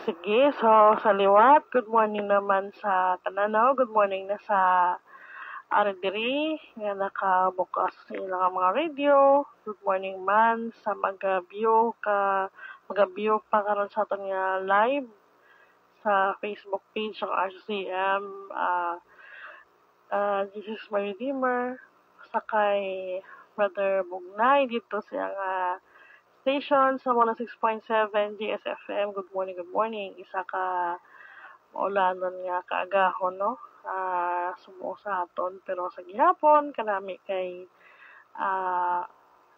Sige, so sa liwat, good morning naman sa Tananaw, good morning na sa Aradiri, nga nakabukas sa ilang mga radio, good morning man sa mag-view pa karon sa aton nga live sa Facebook page ng RCM, Jesus my Redeemer, sakay Brother Bugnay dito siya nga station sa 106.7 GSFM. Good morning. Isa ka maulanon nga kaagahon, no? Sumuo sa aton. Pero sa gihapon, kanami kay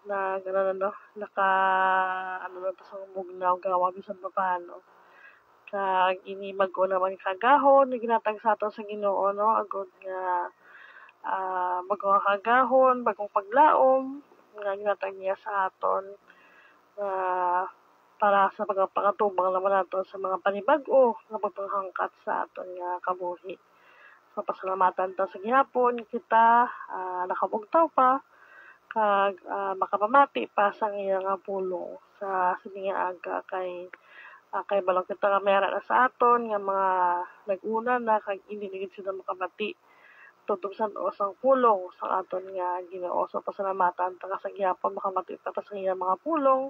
na gano'n, no? Sa mugnaw gawa bisan pa paano. Kag ini mag-o naman kagahon, ginatag sa aton sa Ginoo, no? Agod nga bagong kagahon, bagong paglaom, nga ginatag niya sa aton para sa pagpakatubang naman nato sa mga panibag-o nga pagpanghangkat sa aton nga kabuhi. So pasalamatan ta sa gihapon kita nakabugtaw pa kag makapamati pa sa iyang nga pulong sa sininga aga kay balong kita nga mayara na sa aton nga mga nag-una na kag hindi na sila makabati tutubsan o sang pulong sa aton nga Ginoo. So pasalamatan ta sa gihapon makamati ta sa iyang mga pulong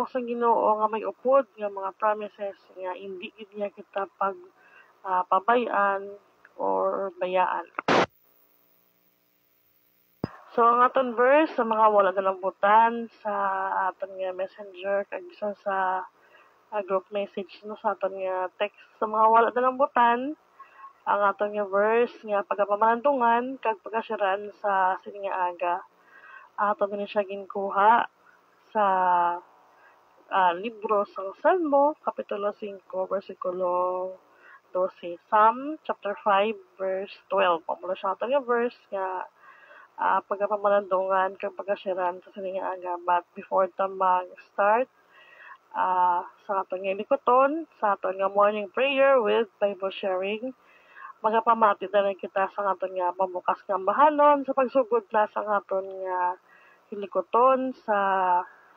sa Ginoo nga may upod nga mga promises nga hindi niya kita pabayan or bayaan. So ang aton verse sa mga wala nalambutan sa aton nga messenger kag bisan sa group message no sa aton nga text sa mga wala nalambutan ang aton nga verse nga pagapamalandungan kag pagkasyaran sa sining nga aga. Aton ni siya ginkuha sa libro sa Salmo, Kapitulo 5, versikulo 12. Psalm, chapter 5, verse 12. Pamula siya ito nga verse nga pagkapamalandungan kag pagkasyaran sa sining aga. But before ta mag-start sa aton nga likoton, sa aton nga morning prayer with Bible sharing, magapamati na kita sa aton nga pabukas nga bahanon sa pagsugod na sa aton nga hilikoton sa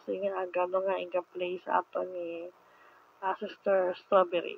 nga agano nga iga-play sa aton ni Sister Strawberry.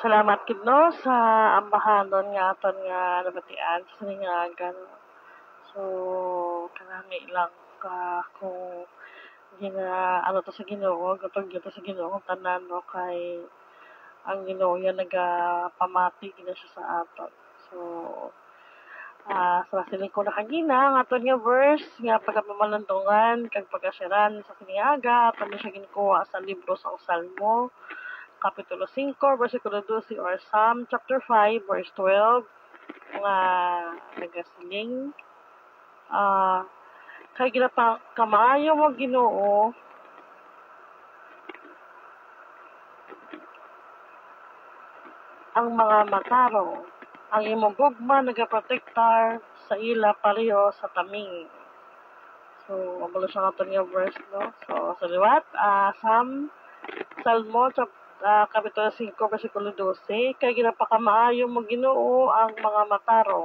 Salamat gid no sa ambahanon nga aton nga nabatian sa siningagan. So kanami lang ka kung ano to sa Ginoo, gutong gito sa Ginoo tanan no kay ang Ginoo yan nagapamati gina siya sa aton. So sa siling ko na kagina ang aton nga verse nga pagkamalandungan kag pagkasiran sa siniaga aton siya ginkuha sa libro sa Salmo Kapitulo 5, versikulo 12 or Psalm chapter 5, verse 12 nga nagasiling kay ginapa kamaayo mo Ginoo ang mga mataro ang imong gugma nagaprotektar sa ila pareho sa taming. So amo siya aton nga verse no. So sa liwat Salmo Kapitulo 5, versikulo 12, kay ginapakamaayo mo Ginoo ang mga mataro,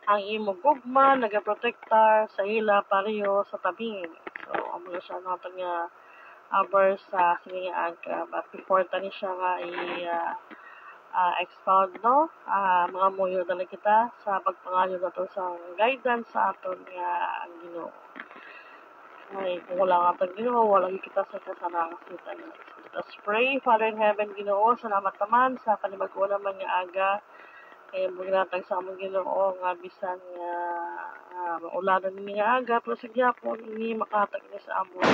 ang imong gugma nagaprotektar sa ila pareho sa tabing. So, amo siya natin nga verse sa siningaan ka. But before tani siya nga expound, no? Mga muyo na kita sa pagpangayo na to sa guidance sa aton nga ang Ginoo. Ay, kung wala nga Ginoo, wala kita sa kasarangasitan. Let's pray. Father in heaven, Ginoo, salamat naman sa panibag-o naman nga aga. Kaya buginatag sa among Ginoo nga bisan nga maulanan ni nga aga, pero sigya po ini makatag ni sa amon.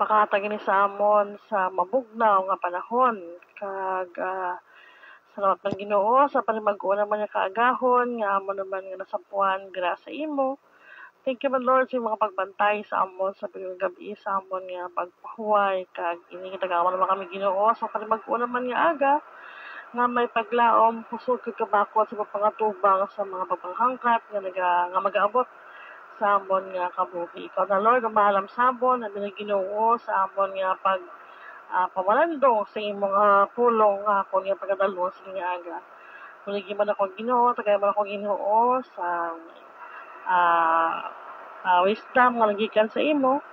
Makatag ni sa amon sa mabugnaw nga panahon kag salamat ng Ginoo sa panimag-o naman nga kaagahon nga amo naman nga nasampuan dira sa imo. Thank you, my Lord, sa mga pagbantay sa amon sa gabi sa amon nga pagpahuway kag ini kitagawa naman kami Ginoo sa panimag-o naman nga aga nga may paglaom pusod kag kabakot sa papangatubang sa mga pagpanghangkat nga mag-aabot sa amon nga kabuhi. Ikaw na Lord, ang mahalam sa amon na Ginoo sa amon nga pamalandong sa imong pulong kung yung pagkadalo sa nga aga. Kuligi man ako Ginoo, tagay man ako Ginoo sa wisdom nga nagikan sa imo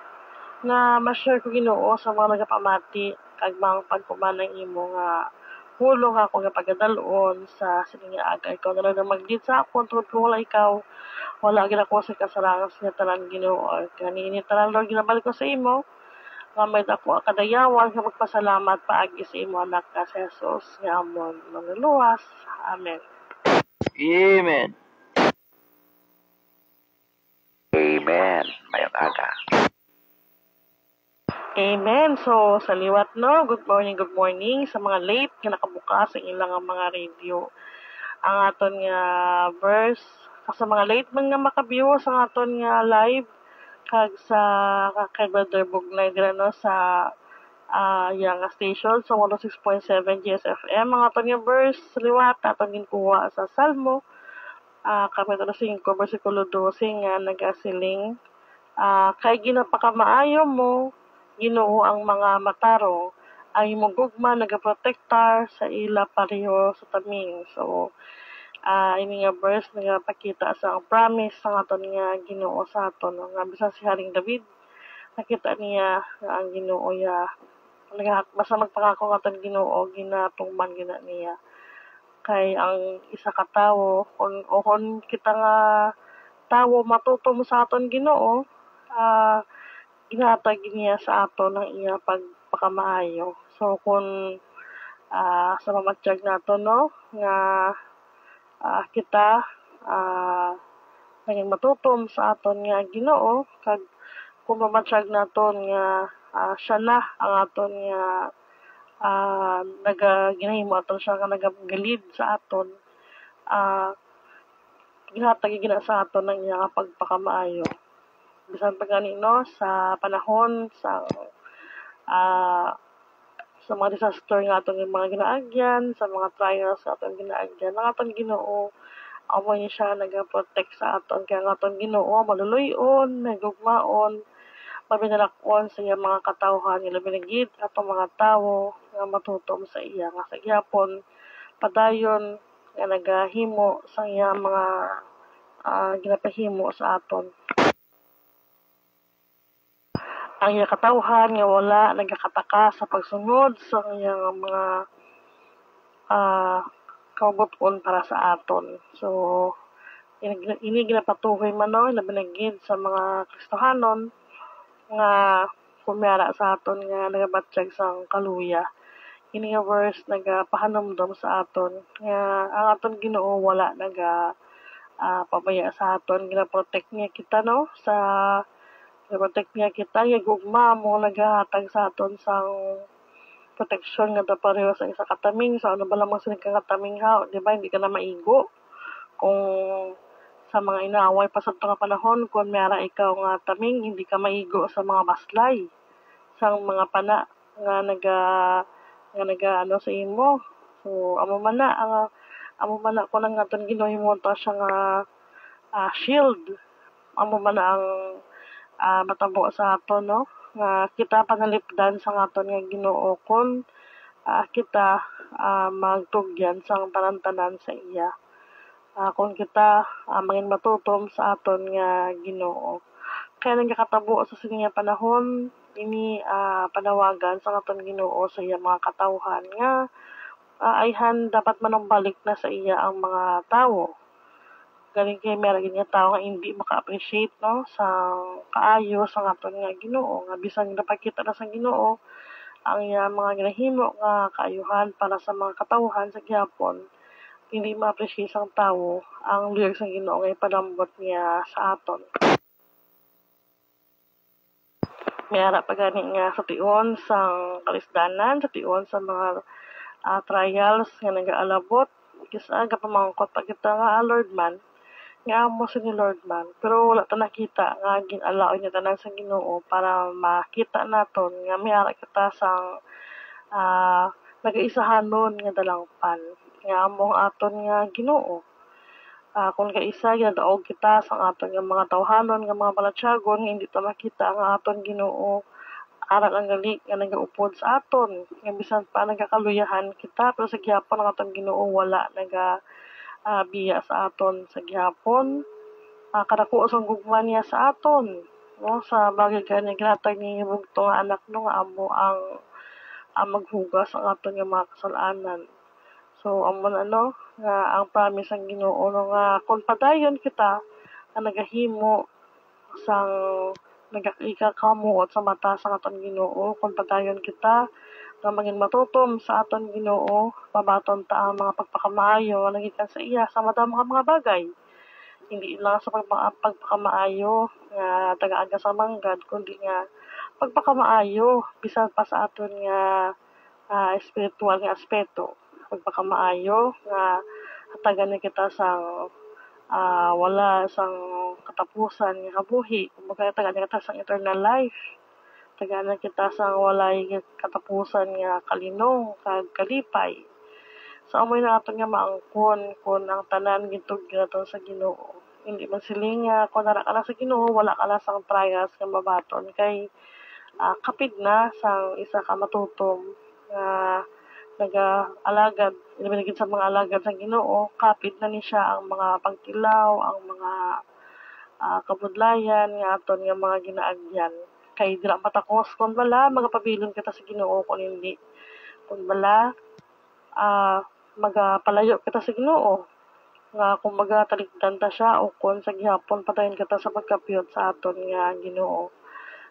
nga ma-share ko Ginoo sa mga nagapamati kag mga pagkuman ng imo nga pulong ako nga pagkadalon sa sining aga. Ikaw na lang mag-lead sa akon tungod kung wala ikaw wala gid ako sa kasalangan sa tanan Ginoo. Kanini tanan Lord ginabalik ko sa imo nga may dako kadayawan nga magpasalamat paagi sa imo anak ka sa Jesus nga amon manuluwas. Amen. Amen. Amen. Mayong aga. Amen. So, sa liwat no, good morning sa mga late nga nakabukas sa ilang mga radio. Ang aton nga verse, sa mga late man nga makabiyos ang aton nga live, kag sa kay Brother Bugnay dira no sa yang station sa 106.7 GSFM ang aton nga verse liwat aton ginkuha sa Salmo Kapitulo 5 versikulo 12 nga nagasiling kay ginapakamaayo mo Ginoo ang mga mataro ay imong gugma nagaprotektar sa ila pareho sa taming. So ini nga verse nagapakita sa promise sa aton nga Ginoo sa aton nga bisan si Haring David nakita niya nga ang Ginoo ya basta magpangako nga aton Ginoo ginatungban gina niya kay ang isa ka tawo kung kita nga tawo matutom sa aton Ginoo ginatag niya sa aton ang iya pagpakamaayo. So kung sa mamatsyag nato no nga kita naging matutom sa aton nga Ginoo kag kung mamatsyag naton nga siya na ang aton nga ginahimo aton siya nga nagagalid sa aton ginatag gina sa aton ang iya nga pagpakamaayo bisan pa ganino sa panahon sa mga disaster nga atong mga ginaagyan, sa mga trials nga atong ginaagyan, ang atong Ginoo amo niya siya nagaprotect sa aton kaya ang atong Ginoo maluluyon, nagugmaon, mabinalakon sa iya mga katawhan nga labi atong mga tawo nga matutom sa iya nga sa gyapon padayon nga nagahimo sa iya mga ginapahimo sa aton. Ang iya katawhan nga wala nagakataka sa pagsunod sa iyang mga kabubuton para sa aton. So, ini ginapatuhoy man no, labinagid sa mga Kristohanon nga kumiyara sa aton nga nagabatsyag sang kaluya. Ini nga verse nagapahanumdom sa aton nga ang aton Ginoo wala pabaya sa aton, ginaprotect niya kita no sa protect niya kita, gugma mo naghahatag sa aton sang proteksyon nga pareho sa isa kataming. So ano ba lamang sa kataming ha, di ba? Hindi ka na maigo. Kung sa mga inaaway pa sa nga panahon, kung mayara ikaw nga taming, hindi ka maigo sa mga baslay. Sa mga pana nga naga ano sa imo. So amo man na ko nang aton Ginoo ta siya nga shield. Amo man na ang matabo sa aton no nga kita panalipdan sa aton nga Ginoo kon kita magtugyan sang panantanan sa iya kung kita mangin matutom sa aton nga Ginoo kaya nagakatabo sa sining panahon ini panawagan sa aton Ginoo sa iya mga katawhan nga ayhan dapat manumbalik na sa iya ang mga tawo galing kay meron nga tao nga hindi maka-appreciate no sa kaayo sa aton nga Ginoo nga bisan napakita na sa Ginoo ang mga ginahimo nga kaayuhan para sa mga katawhan sa gyapon hindi ma-appreciate sang tawo ang lyrics ng Ginoo nga ipadambot niya sa aton. Mayara pa gani nga sa tion sang kalisdanan sa tion sa mga trials nga nagaalabot kisa gapamangkot pa kita nga Lord man nga amo sa ni Lord man pero wala ta nakita nga ginalaon niya tanan sa Ginoo para makita naton nga mayara kita sang nagaisahanon nga dalangpan nga among aton nga Ginoo kung kaisa ginadaog kita sa aton nga mga tawhanon nga mga balatyagon hindi ta makita nga aton Ginoo aral ang gali nga nagaupod sa aton nga bisan pa nagakaluyahan kita pero sa gyapon ang aton Ginoo wala biya sa aton sa gihapon kadako sa gugma niya sa aton no sa bagay kani ginatag ni bugto nga anak no nga amo ang maghugas ang aton nga mga kasalanan so amo na no nga ang promise ang Ginoo no nga kung padayon kita nga nagahimo sang nagakamuot sa mata sa aton Ginoo kung padayon kita nga maging matutom sa aton Ginoo pabaton ta ang mga pagpakamaayo nga nagikan sa iya sa mga bagay hindi lang sa pagpakamaayo nga taga-aga sa manggad kundi nga pagpakamaayo bisan pa sa aton nga espiritual nga aspeto pagpakamaayo nga hatagan ni kita sang wala sang katapusan nga kabuhi kumbaga tagaan kita sang eternal life tagana kita sa walay katapusan nga kalinong kag kalipay. So amoy na aton nga maangkon kun ang tanan gitug naton sa Ginoo. Hindi man silinga kun nara ka na sa Ginoo wala ka na sang trials nga mabaton kay kapid na sang isa ka matutom nga naga-alagad, ilibinigid sa mga alagad sa Ginoo, kapit na ni siya ang mga pagtilaw, ang mga kabudlayan, nga aton nga mga ginaagyan. Kay dira matakos, kung bala, magapabilin kita sa Ginoo, kung hindi. Kung bala, magapalayo kita sa Ginoo, nga kung talikdan ta siya, o kung sa gihapon patayin kita sa pagkapiyot sa aton nga Ginoo.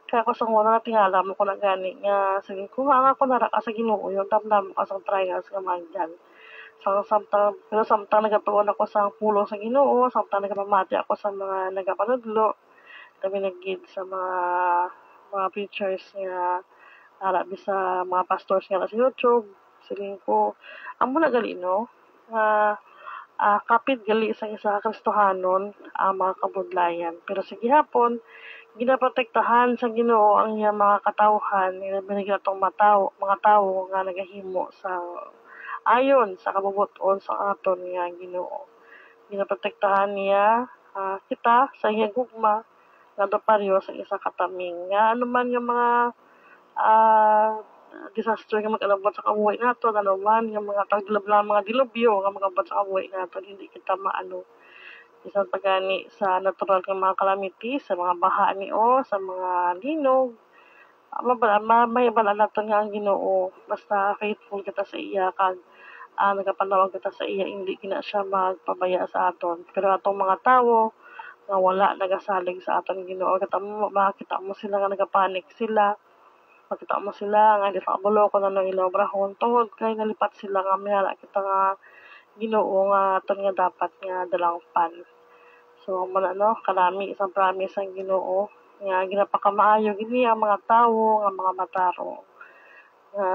Kaya ako sa muna tingala mo ko na gani nga sige ko nga ako naraka sa Ginoo yung damdam ko sa trials nga magdan. So samtang nagatuon ako sa pulo sa Ginoo, samtang nagapamati ako sa mga nagapanudlo, kami naggid sa mga preachers nga arabi sa mga pastors nga sa YouTube, siling ko amo na gali no nga kapit gali sa isa Kristohanon ang mga kabudlayan. Pero sa gihapon ginaprotektahan sa Ginoo ang iyang mga katawhan, binigyan atong mga tawo nga nagahimo sa ayon sa kabubuton sa aton nga Ginoo. Ginaprotektahan niya kita sa iyang gugma nga doparyo sa isa kataming. Nga anuman nga mga disaster nga mag-alabot sa kabuhi nato, anuman nga mga taglablang mga dilubyo nga mag-alabot sa kabuhi nato, hindi kita maano isang pagani sa natural nga mga calamity, sa mga baha o sa mga linog. Mahibala natin nga ang Ginoo. Basta faithful kita sa iya, kag nagapanawag kita sa iya, hindi kina siya magpabaya sa aton. Pero atong mga tawo, nga wala nagasalig sa aton Ginoo. Makita mo sila nga nagapanik sila. Makita mo sila nga hindi pa kabulo kung ano ilobrahon. Tungod kay nalipat sila nga mayala kita nga Ginoo nga aton nga dapat nga dalangpan. So, karami isang promise ang Ginoo nga ginapakamaayo gini ang mga tawo, nga mga mataro. Nga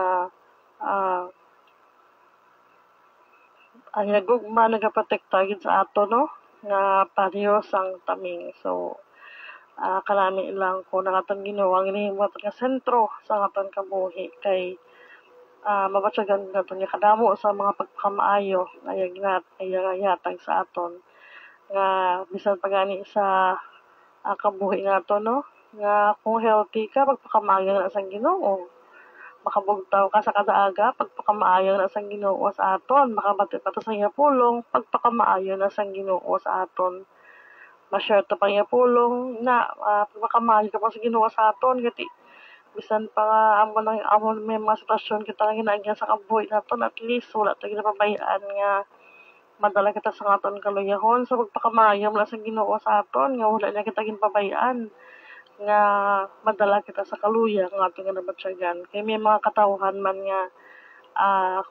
ang nagugma nagaprotekta gid sa ato no nga parehas ang taming. So, karami lang ko na atong Ginoo ang ginahimo nga sentro sa aton kabuhi kay mabatyagan naton nga kadamo sa mga pagpakamaayo ayang sa aton nga bisan pagani sa kabuhi nato no nga kung healthy ka pagpakamaayo na sa Ginoo, makabugtaw ka sa kadaaga pagpakamaayo na sa Ginoo sa aton, makabati pa sa iya pulong pagpakamaayo na sa Ginoo sa aton, ma-share to pa iya pulong na pagpakamaayo ka pa sa Ginoo sa aton gati bisan pa nga amon may mga sitwasyon kita nga ginaagyan sa kabuhi naton, at least wala ta ginapabayaan nga madala kita sa aton kaluyahon. So pagpakamayam lang sa Ginoo sa aton nga wala na kita ginpabayaan nga madala kita sa kaluya nga aton nga nabatsyagan. Kay may mga katawhan man nga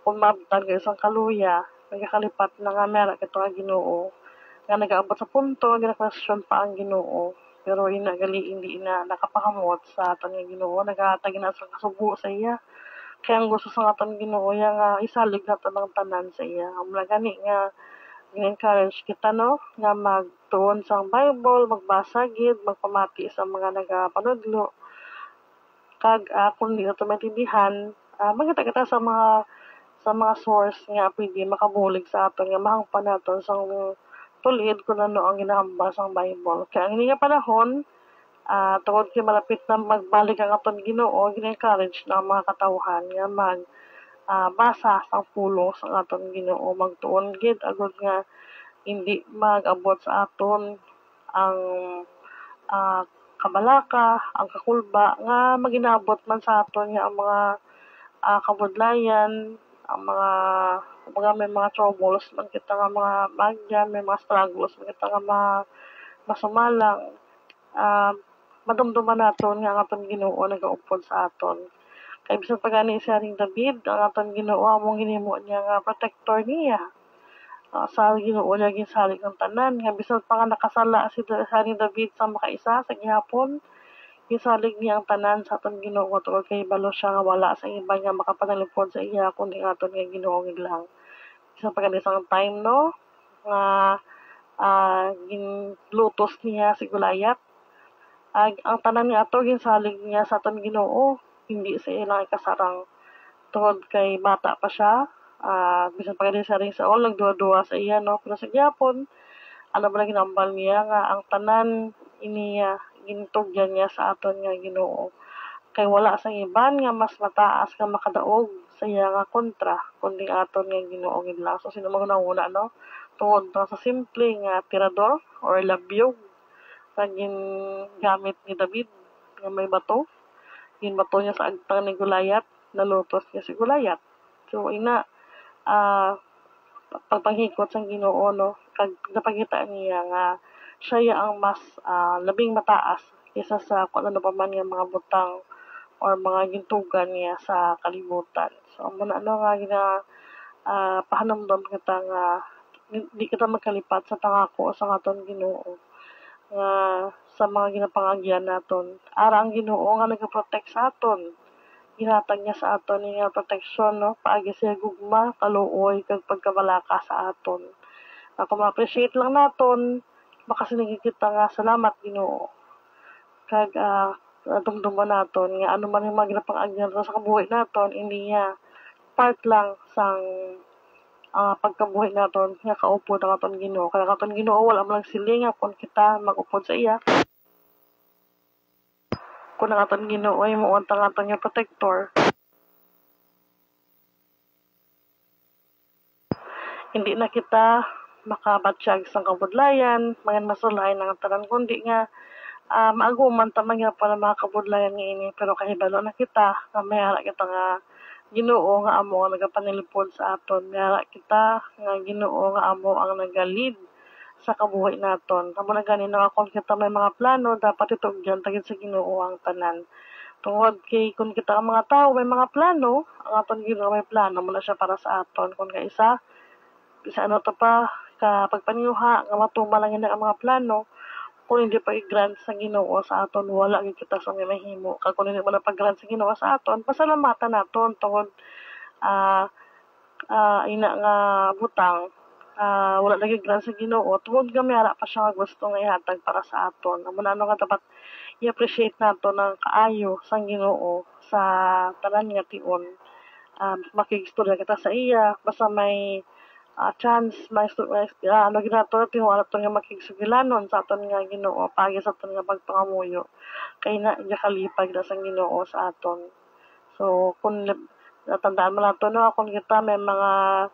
kung mabtag isang kaluya, nagakalipat na nga mera kita nga Ginoo nga nagaabot sa punto gina-question pa ang Ginoo. Pero hindi na nakapahamot sa aton nga Ginoo, nagahatag na sa kasubo sa iya. Kaya ang gusto sa aton Ginoo nga isalig naton ang tanan sa iya. Amla gani nga encourage kita no nga magtuon sa Bible, magbasa gid, magpamati sa mga nagapanudlo. Kag kung di nato maintindihan, magkita kita sa mga source nga pwede makabulig sa aton nga mahangpan naton sa tulid kung ano ang ginahamba sa Bible. Kaya ang hindi nga panahon, tungod kay malapit na magbalik ang aton Ginoo, gina-encourage na mga katawhan nga basa sa pulo sa aton Ginoo, magtuon gid agud nga hindi mag-abot sa aton ang kabalaka, ang kakulba nga maginabot man sa aton nga ang mga kabudlayan, ang mga may mga troubles man kita nga mga magyan, may mga struggles man kita nga masumalang. Madumduman naton nga ang aton Ginoo nagaupod sa aton. Kay bisan pagani si Haring David, ang aton Ginoo among ginhimo niya nga protector niya. Sa Ginoo niya ginsalig ang tanan nga bisan pa nga nakasala si Haring David sa makaisa sa gihapon, ginsalig niya ang tanan sa aton Ginoo tungod kay balo siya nga wala sa iba nga makapanalipod sa iya kundi aton nga Ginoo lang. Bisan pagani isang time no nga ginlutos niya si Goliath. Ang tanan nga ato ginsalig niya sa aton Ginoo, hindi sa ilang ikasarang tungod kay bata pa siya. Bisan pa rin sa ring sa all nagduwa-duwa sa iya no, pero sa gyapon ba ginambal niya nga ang tanan iniya gintugyan niya sa aton nga Ginoo. Kay wala sa iban nga mas mataas nga makadaog sa iya nga kontra kundi aton nga Ginoo gid lang. So sino una no tungod sa simple nga tirador or labyog nga gamit ni David nga may bato. Ginbato niya sa agtang ni Gulayat, nalutos niya si Gulayat. So pagpanghikot sa Ginoo no kag napakita niya nga siya ang mas labing mataas kaysa sa kung ano pa man nga mga butang or mga gintugan niya sa kalibutan. So amo na nga pahanamdam kita nga di kita magkalipat sa tangako sa aton Ginoo nga sa mga ginapangagyan naton. Ara ang Ginoo nga nagaprotect sa aton. Gihatag niya sa aton nga proteksyon no paagi sa gugma, kaluoy kag pagkabalaka sa aton. Ako ma-appreciate lang naton makasinigi kita nga salamat Ginoo. Kag dumduman naton nga ano man yung mga ginapangagyan sa kabuhi naton hindi niya part lang sang pagkabuhi naton nga kaupod ang aton Ginoo. Kaya aton Ginoo wala man lang siling kung kita magupod sa iya. Kung ang aton Ginoo ay muunta ang aton nga protector, hindi na kita makabatsyag sa kabudlayan, mga masulay ng tanan kundi nga maaguman ta man para mga kabudlayan nga ini pero kahibalo na kita nga mayara kita nga Ginoo nga amo ang nagapanilipod sa aton. Mayara kita nga Ginoo nga amo ang nagalid sa kabuhi naton. Amo na ganin nga kung kita may mga plano dapat itugyan tagid sa Ginoo ang tanan. Tungod kay kung kita ang mga tao may mga plano, ang aton Ginoo may plano muna siya para sa aton. Kung isa ano to pa pagpanyuha nga matuma lang ang mga plano kung hindi pa i-grant sa Ginoo sa aton wala gid kita sa mahimo kag kung hindi mo na pag-grant sa Ginoo sa aton pasalamatan naton tungod ina nga butang wala lagi grant sa Ginoo tungod gamyara pa siya nga gusto nga ihatag para sa aton amo na nga dapat i-appreciate naton ang kaayo sa Ginoo sa tanan nga tion. Makigstorya kita sa iya basta may chance ginato tinuala to nga makigsugilanon sa aton nga Ginoo pagi sa aton nga pagpangamuyo kay na kalipag na sa Ginoo sa aton. So kung natandaan mo nato no kung kita may mga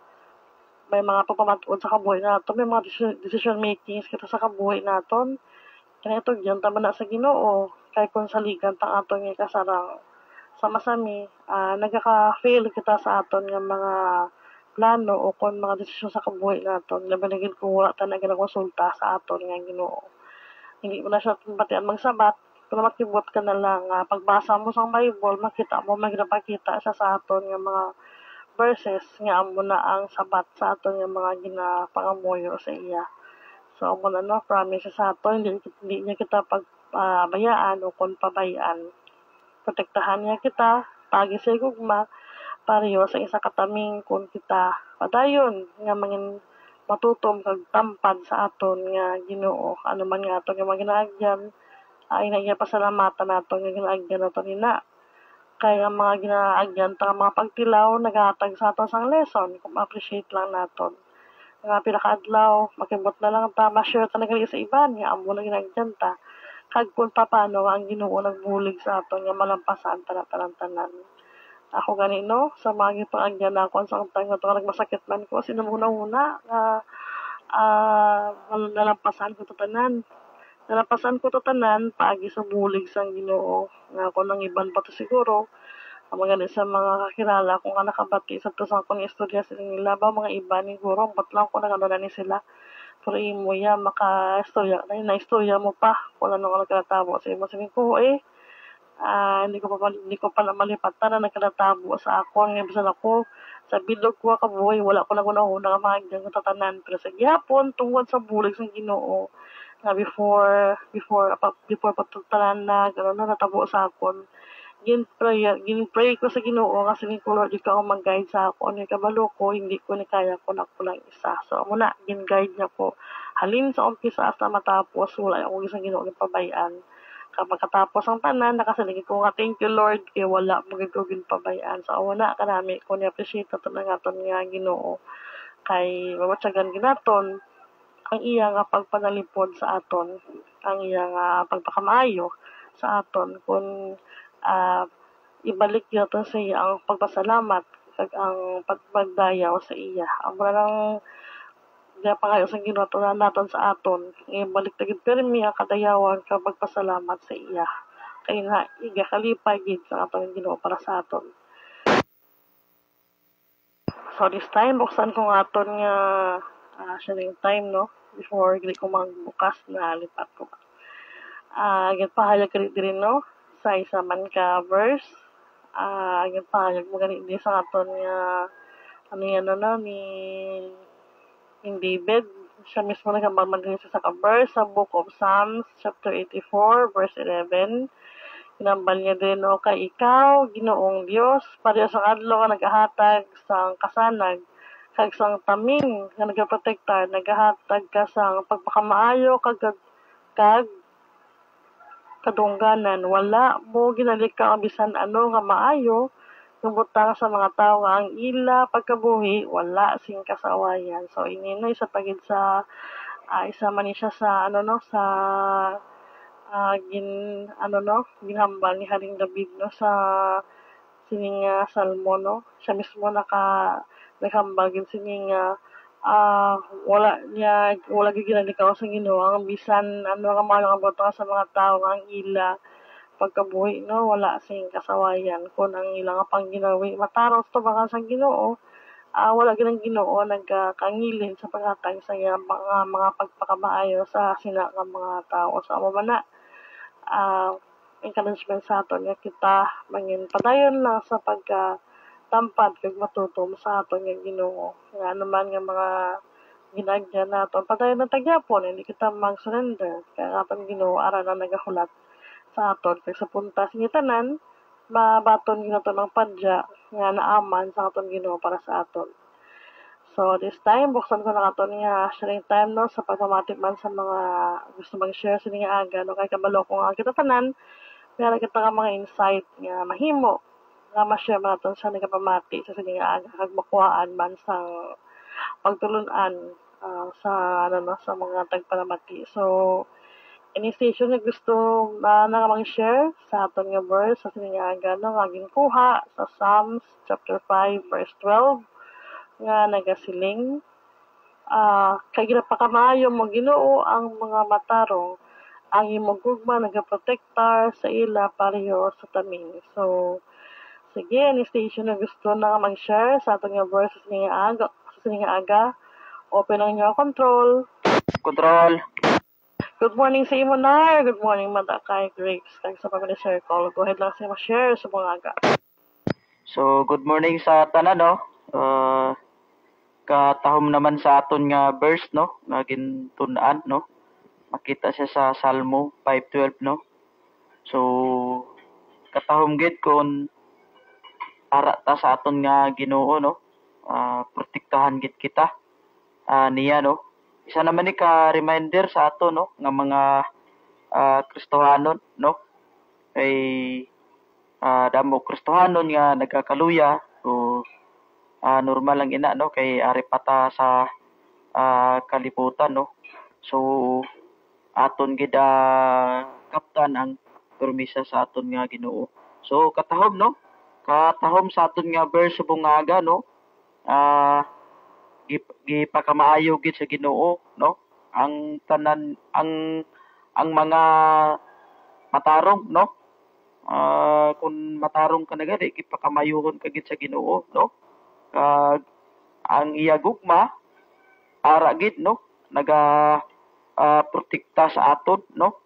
pagpamatuod sa kabuhi naton may mga decision makings kita sa kabuhi naton kaya ito diyan tama na sa Ginoo kay kung saligan tang aton nga kasarang sama-sami nagaka-fail kita sa aton nga mga plano o kung mga desisyon sa kabuhi naton labi na gid kung wala ta nagkonsulta sa aton nga Ginoo. Hindi mo na siya batian magsabat kung makibot ka na lang pagbasa mo sa Bible makita mo magpakita sa aton nga mga verses nga amo na ang sabat sa aton nga mga ginapangamuyo sa iya. So amo na promise sa aton hindi niya kita pagbayaan o kung pabayaan. Protektahan niya kita pagi sa gugma pareho sa isa kataming kung kita padayon nga mangin matutom kag tampad sa aton nga Ginoo ano man nga aton nga mga ginaagyan ay na pasalamatan naton nga ginaagyan naton ina kay ang mga ginaagyan ta mga pagtilaw nagahatag sa aton sang lesson kung appreciate lang naton nga pinakaadlaw makibot na lang ta ma-share ta nagali sa iban nga amo na ginaagyan ta kag kung paano ang Ginoo nagbulig sa aton nga malampasan tanan. Ako ganino sa mga gipangagyan ako sa time nga nagmasakit man ko sino una nga nalampasan ko to tanan paagi sa bulig sang Ginoo nga ako nang iban pa to siguro mga sa mga kakilala kung nga nakabati sa to sa akong istorya sila nila ba mga iba ni guro bat lang ko nagano ni sila pero imo ya maka-istorya na istorya mo pa kung ano ka nagkatabo sa imo sabi ko hindi ko pa malipatan na nagkatabo sa akon nga bisan ako sa bilog ko kabuhi wala ko na una mahagdan ko tatanan pero sa gihapon tungod sa bulig sa Ginoo nga before patutanan na gano'n na natabo sa akon gin-pray ko sa Ginoo kasi ni Lord di ka mag-guide sa akon ni kabalo ko hindi ko ni kaya ko na ko lang isa so amo na gin-guide niya ko halin sa umpisa hasta matapos wala akong isang Ginoo ni pabayaan kapag katapos ang tanan nakasaligi ko nga thank you Lord kay wala mo gid ko ginpabayaan sa una kanami ko ni appreciate nato ng aton nga Ginoo kay mamatsagan ginaton ang iya nga pagpanalipod sa aton ang iya nga pagpakamaayo sa aton kung ibalik nato sa iya ang pagpasalamat kag ang pagdayaw sa iya. Ang lang diya pangayo sa Ginoo tunan naton sa aton. Ibalik tagid pirmi ang kadayawan kag magpasalamat sa iya. Kay nga iga kalipay gid sa aton Ginoo para sa aton. So this time buksan ko nga aton nga sharing time no before gid ko magbukas na lipat ko. Agad pahayag ka rin no sa isa man ka verse. Agad pahayag mo ganit di sa aton nga ano yan no ni King David. Siya mismo nagmamagin sa verse sa Book of Psalms chapter 84 verse 11. Kinambal niya din no kay ikaw Ginoong Dios pareho sa adlaw ka nagahatag sang kasanag kag sang taming nga nagaprotektar nagahatag ka sang pagpakamaayo kag kadungganan wala mo ginalika ang bisan ano nga maayo butang sa mga tao ang ila pagkabuhi wala sing kasawayan. So ininoy sa pagid sa isa man siya sa ano no sa ginhambal ni Haring David no sa sining salmo no. Siya mismo naghambal gid sining wala gid ginalikaw sa Ginoo ang bisan ano nga mga butang sa mga tao ang ila pagkabuhi no wala sing kasawayan kun ang ilang pangginawi mataros to baka sa Ginoo wala gyud ang Ginoo nagkangilin sa paghatag sa mga pagpakamaayo sa sina nga mga tao sa amo man na encouragement sa aton nga kita mangin padayon lang sa pagkatampad kag matutom sa aton nga Ginoo nga naman nga mga ginagya naton padayon na tagyapon hindi kita mag-surrender kaya aton Ginoo ara na nagahulat sa aton kay sa puntas ni tanan mabaton ginato ng padya nga naaman sa aton Ginoo para sa aton. So this time buksan ko na aton nga sharing time no sa pagmamatip man sa mga gusto mag-share sa nga aga no kay kabalo ko nga kita tanan kaya kita nga mga insight nga mahimo nga ma-share man naton sa nagapamati sa nga aga kag makuhaan man sang pagtulun-an sa sa mga tagpalamati. So any station nga gusto na mag-share sa aton nga verse sa siningaga no nga ginkuha sa Psalms chapter 5 verse 12 nga nagasiling kay ginapakamayo mo Ginoo ang mga matarong ang imong gugma nagaprotektar sa ila pareho sa tamin. So sige any station nga gusto na mag-share sa aton nga verse sa siningaga open ang inyong control. Good morning sa imo, Nar. Good morning, Mata kay Grace. Thanks sa pag-share call. Go ahead lang sa imo share sa mga aga. So, good morning sa tanan, no? Katahom naman sa aton nga verse, no? Nga gintunan, no? Makita siya sa Salmo 5:12, no? So, katahom gid kon ara ta sa aton nga Ginoo, no? Protektahan gid kita niya, no? Isa naman ni ka-reminder sa ato no nga mga Kristohanon no kay damo Kristohanon nga nagkakaluya so normal lang ina no kay ari pata sa kalibutan no so aton gid kaptan ang permisa sa aton nga Ginoo so katahom sa aton nga verse sa bungaga no gipakamaayo gid sa Ginoo no ang tanan ang mga matarong no kung matarong ka na gani gipakamayuhon ka gid sa Ginoo no kag ang iya gugma ara gid no naga protekta sa aton no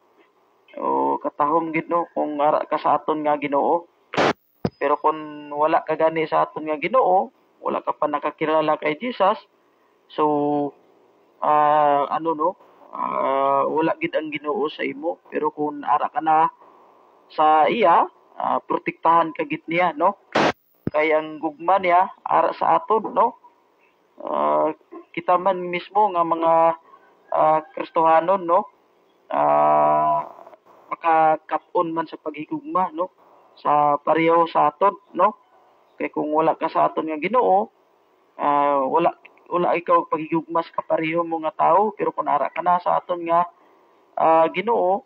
o katahom gid no kung ara ka sa aton nga Ginoo pero kung wala ka gani sa aton nga Ginoo wala ka pa nakakilala kay Jesus. So, wala gid ang Ginoo sa imo. Pero kung ara ka na sa iya, protektahan ka gid niya, no? Kay ang gugma niya, ara sa aton, no? Kita man mismo nga mga Kristohanon, no? Makakapon man sa paghigugma, no? Sa pareho sa aton, no? Kay kung wala ka sa aton nga Ginoo, wala ikaw paghigugma sa kapareho mo nga tao, pero kung ara ka na sa aton nga Ginoo,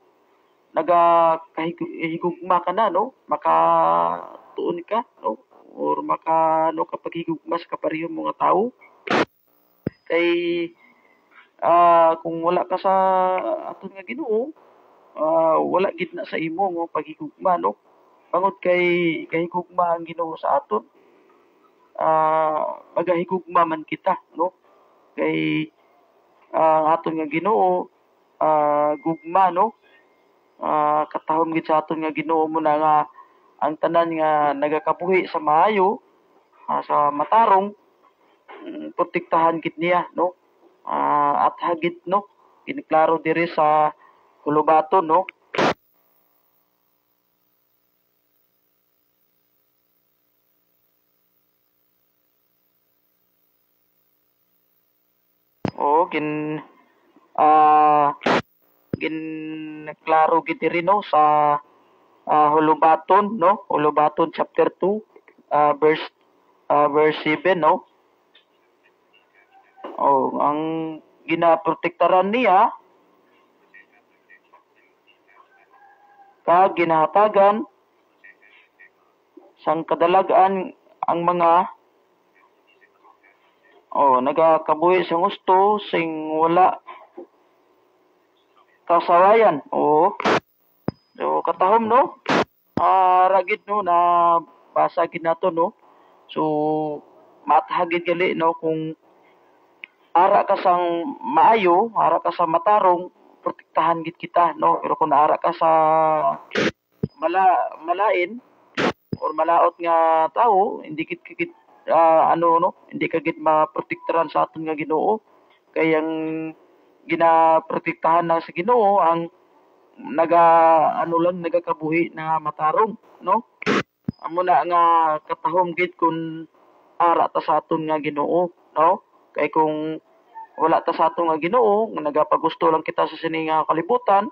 nagahigugma ka na, no? Makatuon ka, no? or makano kapag higugmas kaparehong mga tao. Kay kung wala ka sa aton nga Ginoo, wala gid na sa imo nga paghigugma no. Bangod kay higugma ang Ginoo sa aton. Magahigugma man kita no. Kay aton nga Ginoo gugma no. Katahom gid sa aton nga Ginoo mo na nga ang tanan nga nagakabuhi sa maayo, sa matarong, protektahan gid niya no. At hagit no, kiniklaro diri sa Kulubaton no. O klaro gid diri no sa Hulubaton no, Hulubaton chapter 2 verse 7 no. Ang ginaprotektaran niya kag ginahatagan sang kadalagan ang mga nagakabuhi sa gusto sing wala kasawayan. So katahom no. Ragid no na basa gid nato no. So matahagid gali no kung ara ka sang maayo, ara ka sa matarong, protektahan gid kita no. Pero kung ara ka sa malain or malaot nga tao, hindi gid hindi ka gid maprotektahan sa aton nga Ginoo. Kay ang ginaprotektahan na sa Ginoo ang nagakabuhi na matarong no. Amo na nga katahom gid kun ara ta sa aton nga Ginoo no. Kay kung wala ta sa aton nga Ginoo, nagapagusto lang kita sa sini nga kalibutan,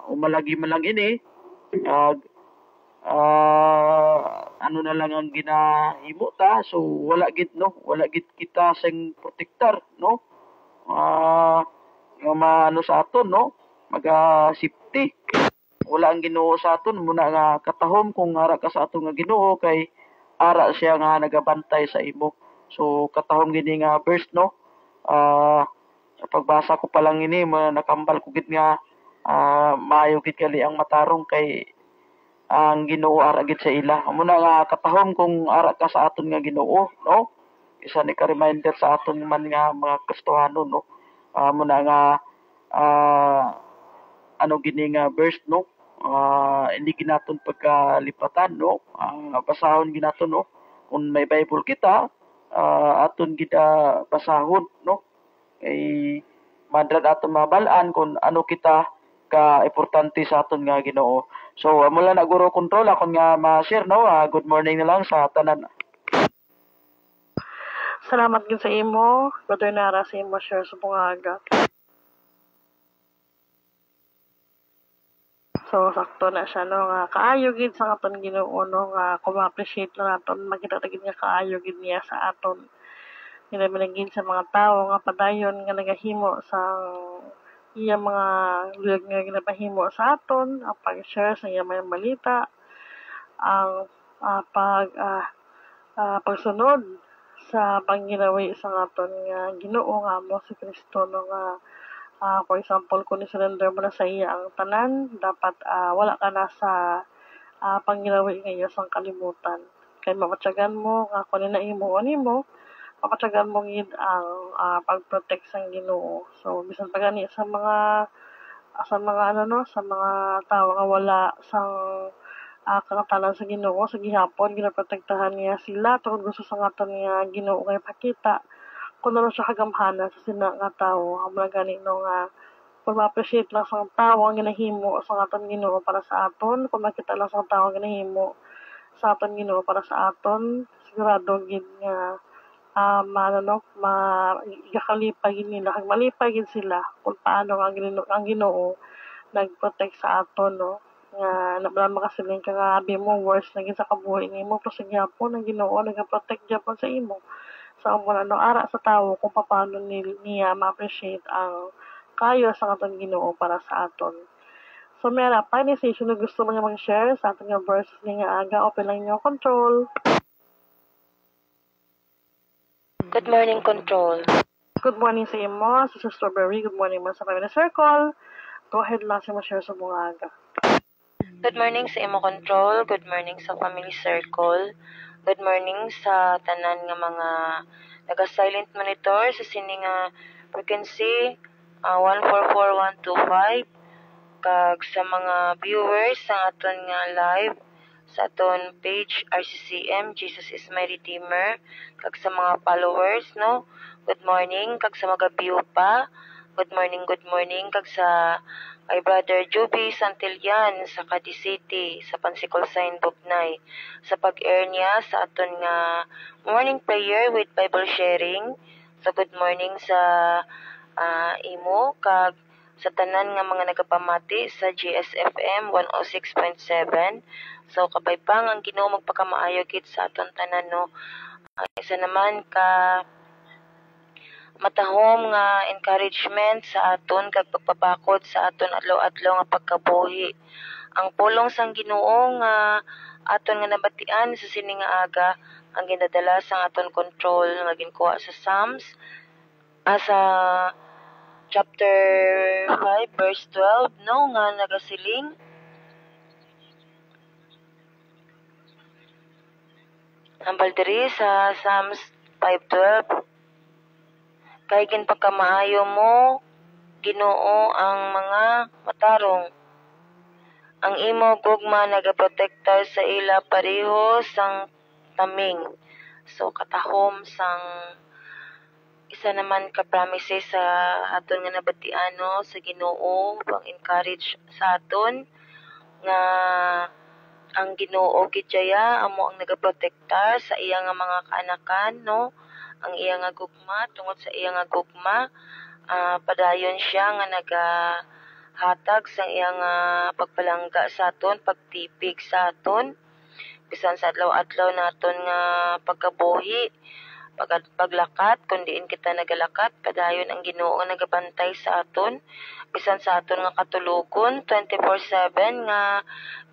umalagi man lang ini, na lang ang ginahimo ta, so wala gid no, wala gid kita sing protektar no. Nga maano sa aton no, safety. Wala ang Ginoo sa aton muna nga katahom kung ara ka sa aton nga Ginoo kay ara siya nga nagabantay sa imo. So katahom gini nga verse no. Pagbasa ko pa lang ini nakambal ko gid nga maayo gid kali ang matarong kay ang Ginoo ara gid sa ila. Amo na nga katahom kung ara ka sa aton nga Ginoo no. Isa ni ka reminder sa aton man nga mga Kristohano no. Amo na nga gini nga verse no. Hindi ginaton pagkalipatan no. Basahon ginaton no. Kung may Bible kita, aton kita basahon no. Kay madrad aton mabalaan kung ano kita ka importante sa aton nga Ginoo. So mula na guro control akon nga ma-share no. Good morning na lang sa tanan. Salamat gid sa imo, Brother Nara, sa imo share sa bungaga. So sakto na siya no nga kaayo gid sa aton Ginoo no nga kung ma-appreciate na naton makita gid nga kaayo gid niya sa aton. Ginamilagin sa mga tao nga padayon nga nagahimo sa iya mga luyag nga ginapahimo sa aton, ang pag-share sa iya mga balita, ang pagsunod sa pangginawi sa aton nga Ginoo nga mo si Kristo no nga for example kung surrender mo na sa iya ang tanan, dapat wala ka na sa pangginawi nga iya sang kalimutan. Kay mapatyagan mo nga kung nimo papatyagan mo gid ang pag-protect sa Ginoo. So bisan pa gani sa mga sa mga tawo nga wala sang kangatanan sa Ginoo sa gihapon ginaprotektahan niya sila tungod gusto sa aton nga Ginoo nga ipakita kung ano siya kagamhanan sa sina nga tawo. Amo gani no nga kung ma-appreciate lang sa tawo ang ginahimo sa aton Ginoo para sa aton, kung makita lang sa tawo ang ginahimo sa aton Ginoo para sa aton, sigurado gid nga igakalipay gid nila kag malipay gid sila kung paano ang Ginoo nag-protect sa aton no. Nga nabala makasiling ka nga abi mo worst na gid sa kabuhi nimo pero sa gyapon ang Ginoo nag-protect gyapon sa imo. Sa amo ara sa tawo kung paano niya ma-appreciate ang kayo sa aton Ginoo para sa aton. So, meron pa ni station na gusto mo niya mag-share sa ating nga verse nga aga. Open lang niyo control. Good morning, Control. Good morning sa imo, sa Strawberry. Good morning mo sa Family Circle. Go ahead lang sa mag-share sa mga aga. Good morning sa imo, Control. Good morning sa Family Circle. Good morning sa tanan nga mga naga-silent monitor sa sining frequency 144125 kag sa mga viewers sa aton nga live sa aton page RCCM Jesus is my Redeemer kag sa mga followers no. Good morning kag sa mga view pa. Good morning kag sa kay Brother Juby Santillan sa Cadiz City, sa Pansikol Sign Bugnay, sa pag-air niya sa aton nga morning prayer with Bible sharing. So good morning sa imo kag sa tanan nga mga nagapamati sa GSFM 106.7. So kabay pang ang Ginoo magpakamaayo gid sa aton tanan no. Isa naman ka matahom nga encouragement sa aton kag pagpabakod sa aton adlaw-adlaw nga pagkabuhi. Ang pulong sang Ginoo nga aton nga nabatian sa sining nga aga ang ginadala sa aton control nga ginkuha sa Psalms sa chapter 5 verse 12 no nga nagasiling hambal diri sa Psalms 5:12 kay ginpagkamaayo mo Ginoo ang mga matarong. Ang imo gugma nagaprotektar sa ila pareho sang taming. So katahom sang isa naman ka promises sa aton nga nabatian no sa Ginoo pang encourage sa aton nga ang Ginoo gidjaya amo ang nagaprotektar sa iya nga mga kaanakan no. Ang iya nga gugma tungod sa iya nga gugma padayon siya nga nagahatag sa iya nga pagpalangga sa aton, pagtipig sa aton bisan sa adlaw-adlaw naton nga pagkabuhi, paglakat kun diin kita nagalakat padayon ang Ginoo nagabantay sa aton bisan sa aton nga katulogon 24/7 nga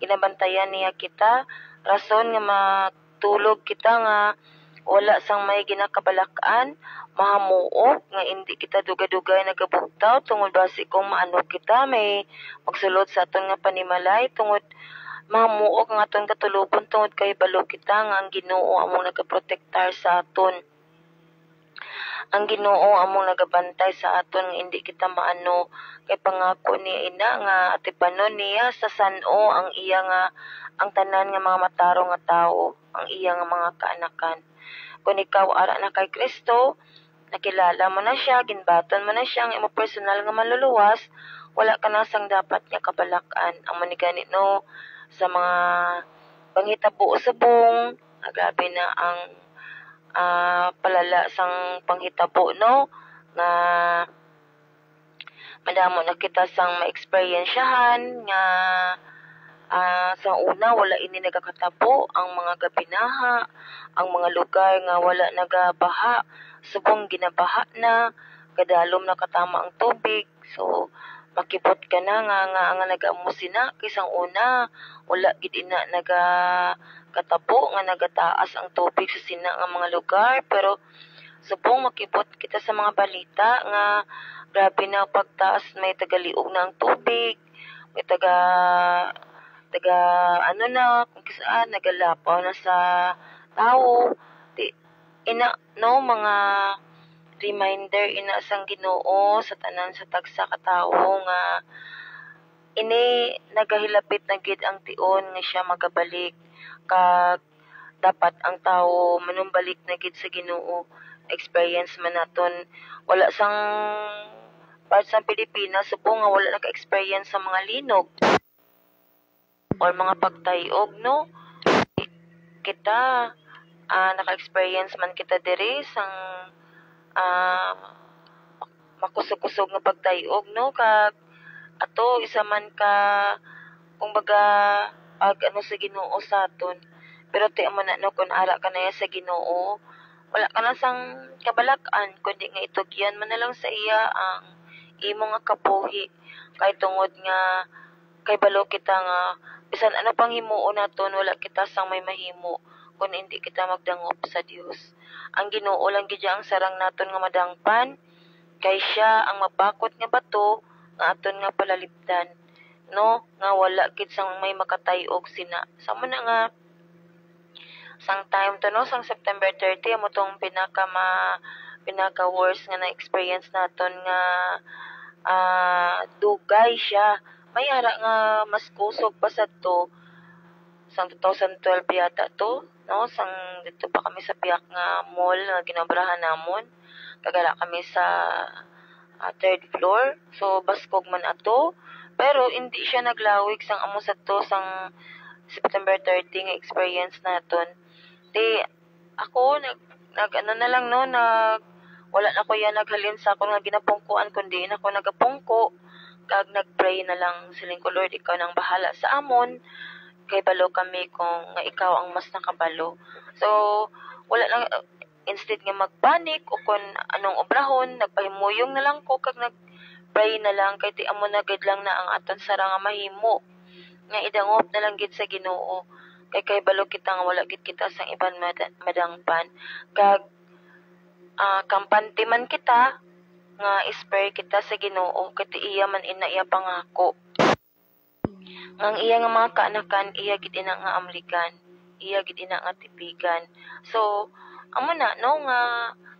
ginabantayan niya kita rason nga matulog kita nga wala sang may ginakabalak-an, mahamuok nga hindi kita dugay-dugay nagabugtaw tungod basi kung maano kita may magsulod sa aton nga panimalay tungod mahamuok nga aton katulogon tungod kay balo kita nga ang Ginoo among nagaprotektar sa aton. Ang Ginoo among nagabantay sa aton nga hindi kita maano kay pangako ni ina nga atipanon niya sa san-o ang iya nga ang tanan nga mga matarong nga tawo, ang iya nga mga kaanakan. Kung ikaw ara na kay Kristo, nakilala mo na siya, ginbaton mo na siya, ang imo personal nga maluluwas, wala ka na sang dapat nga kabalakan. Ang manigani no, sa mga panghitabo subong, grabe na ang palala sang panghitabo no, nga madamo na kita sang ma-experiensyahan nga sa una wala ini nagakatabo ang mga gabinaha, ang mga lugar nga wala nagabaha, subong ginabaha na, kadalom na katama ang tubig. So makibot ka na nga nagamusin na kisang una wala gid ina nagakatabo nga nagataas ang tubig sa sina nga mga lugar pero subong makibot kita sa mga balita nga grabe na pagtaas may tagaliog na ang tubig, may ano na kung saan nagalapaw na sa tao ina no mga reminder ina sang Ginoo sa tanan sa tagsa ka tawo nga ini nagahilapit na gid ang tion nga siya magabalik kag dapat ang tawo manumbalik na gid sa Ginoo. Experience man naton wala sang part sa Pilipinas subong nga wala naka-experience sa mga linog or mga pagtayog no. Kita naka-experience man kita diri sang makusog-kusog nga pagtayog no kag ato isa man ka kumbaga pag ano sa Ginoo sa aton pero ti mo na no kun ara ka na sa Ginoo wala ka na sang kabalak-an kundi nga itugyan man na lang sa iya ang imo nga kabuhi kay tungod nga kay balo kita nga bisan ano pang himuon naton wala kita sang may mahimo kung hindi kita magdangop sa Dios. Ang Ginoo lang gid ang sarang naton nga madangpan kay siya ang mabakot nga bato nga aton nga palalipdan, no, nga wala gid sang may makatay-og sina. Samo na nga sang time to, no, sang September 30 amo tong pinaka worst nga na experience naton nga dugay siya. May ara nga mas kusog pa sa to sang 2012 yata to, no, sang dito pa kami sa Piak nga mall nga ginabrahan namon. Kagala kami sa third floor. So baskog man ato, pero hindi siya naglawig sang amo sa to sang September 30 nga experience naton. Di ako nag ano na lang, no, wala na ko yan naghalin sa ako nga ginapungkuan kundi na ako nagapungko kag nagpray na lang siling ko, Lord, ikaw nang bahala sa amon kay balo kami kung nga ikaw ang mas nakabalo. So wala lang, instead nga magpanik o kung anong obrahon, nagpahimuyong na lang ko kag nagpray na lang kay ti amo na gid lang na ang aton sara nga mahimo nga idangop na lang gid sa Ginoo kay balo kita nga wala gid kita sang iban madangpan kag kampante man kita nga spare kita sa Ginoo ket iya man ina iya pangako ang iya nga mga kaanakan iya gid ina nga amligan, iya gid ina nga tipigan. So amo na, no, nga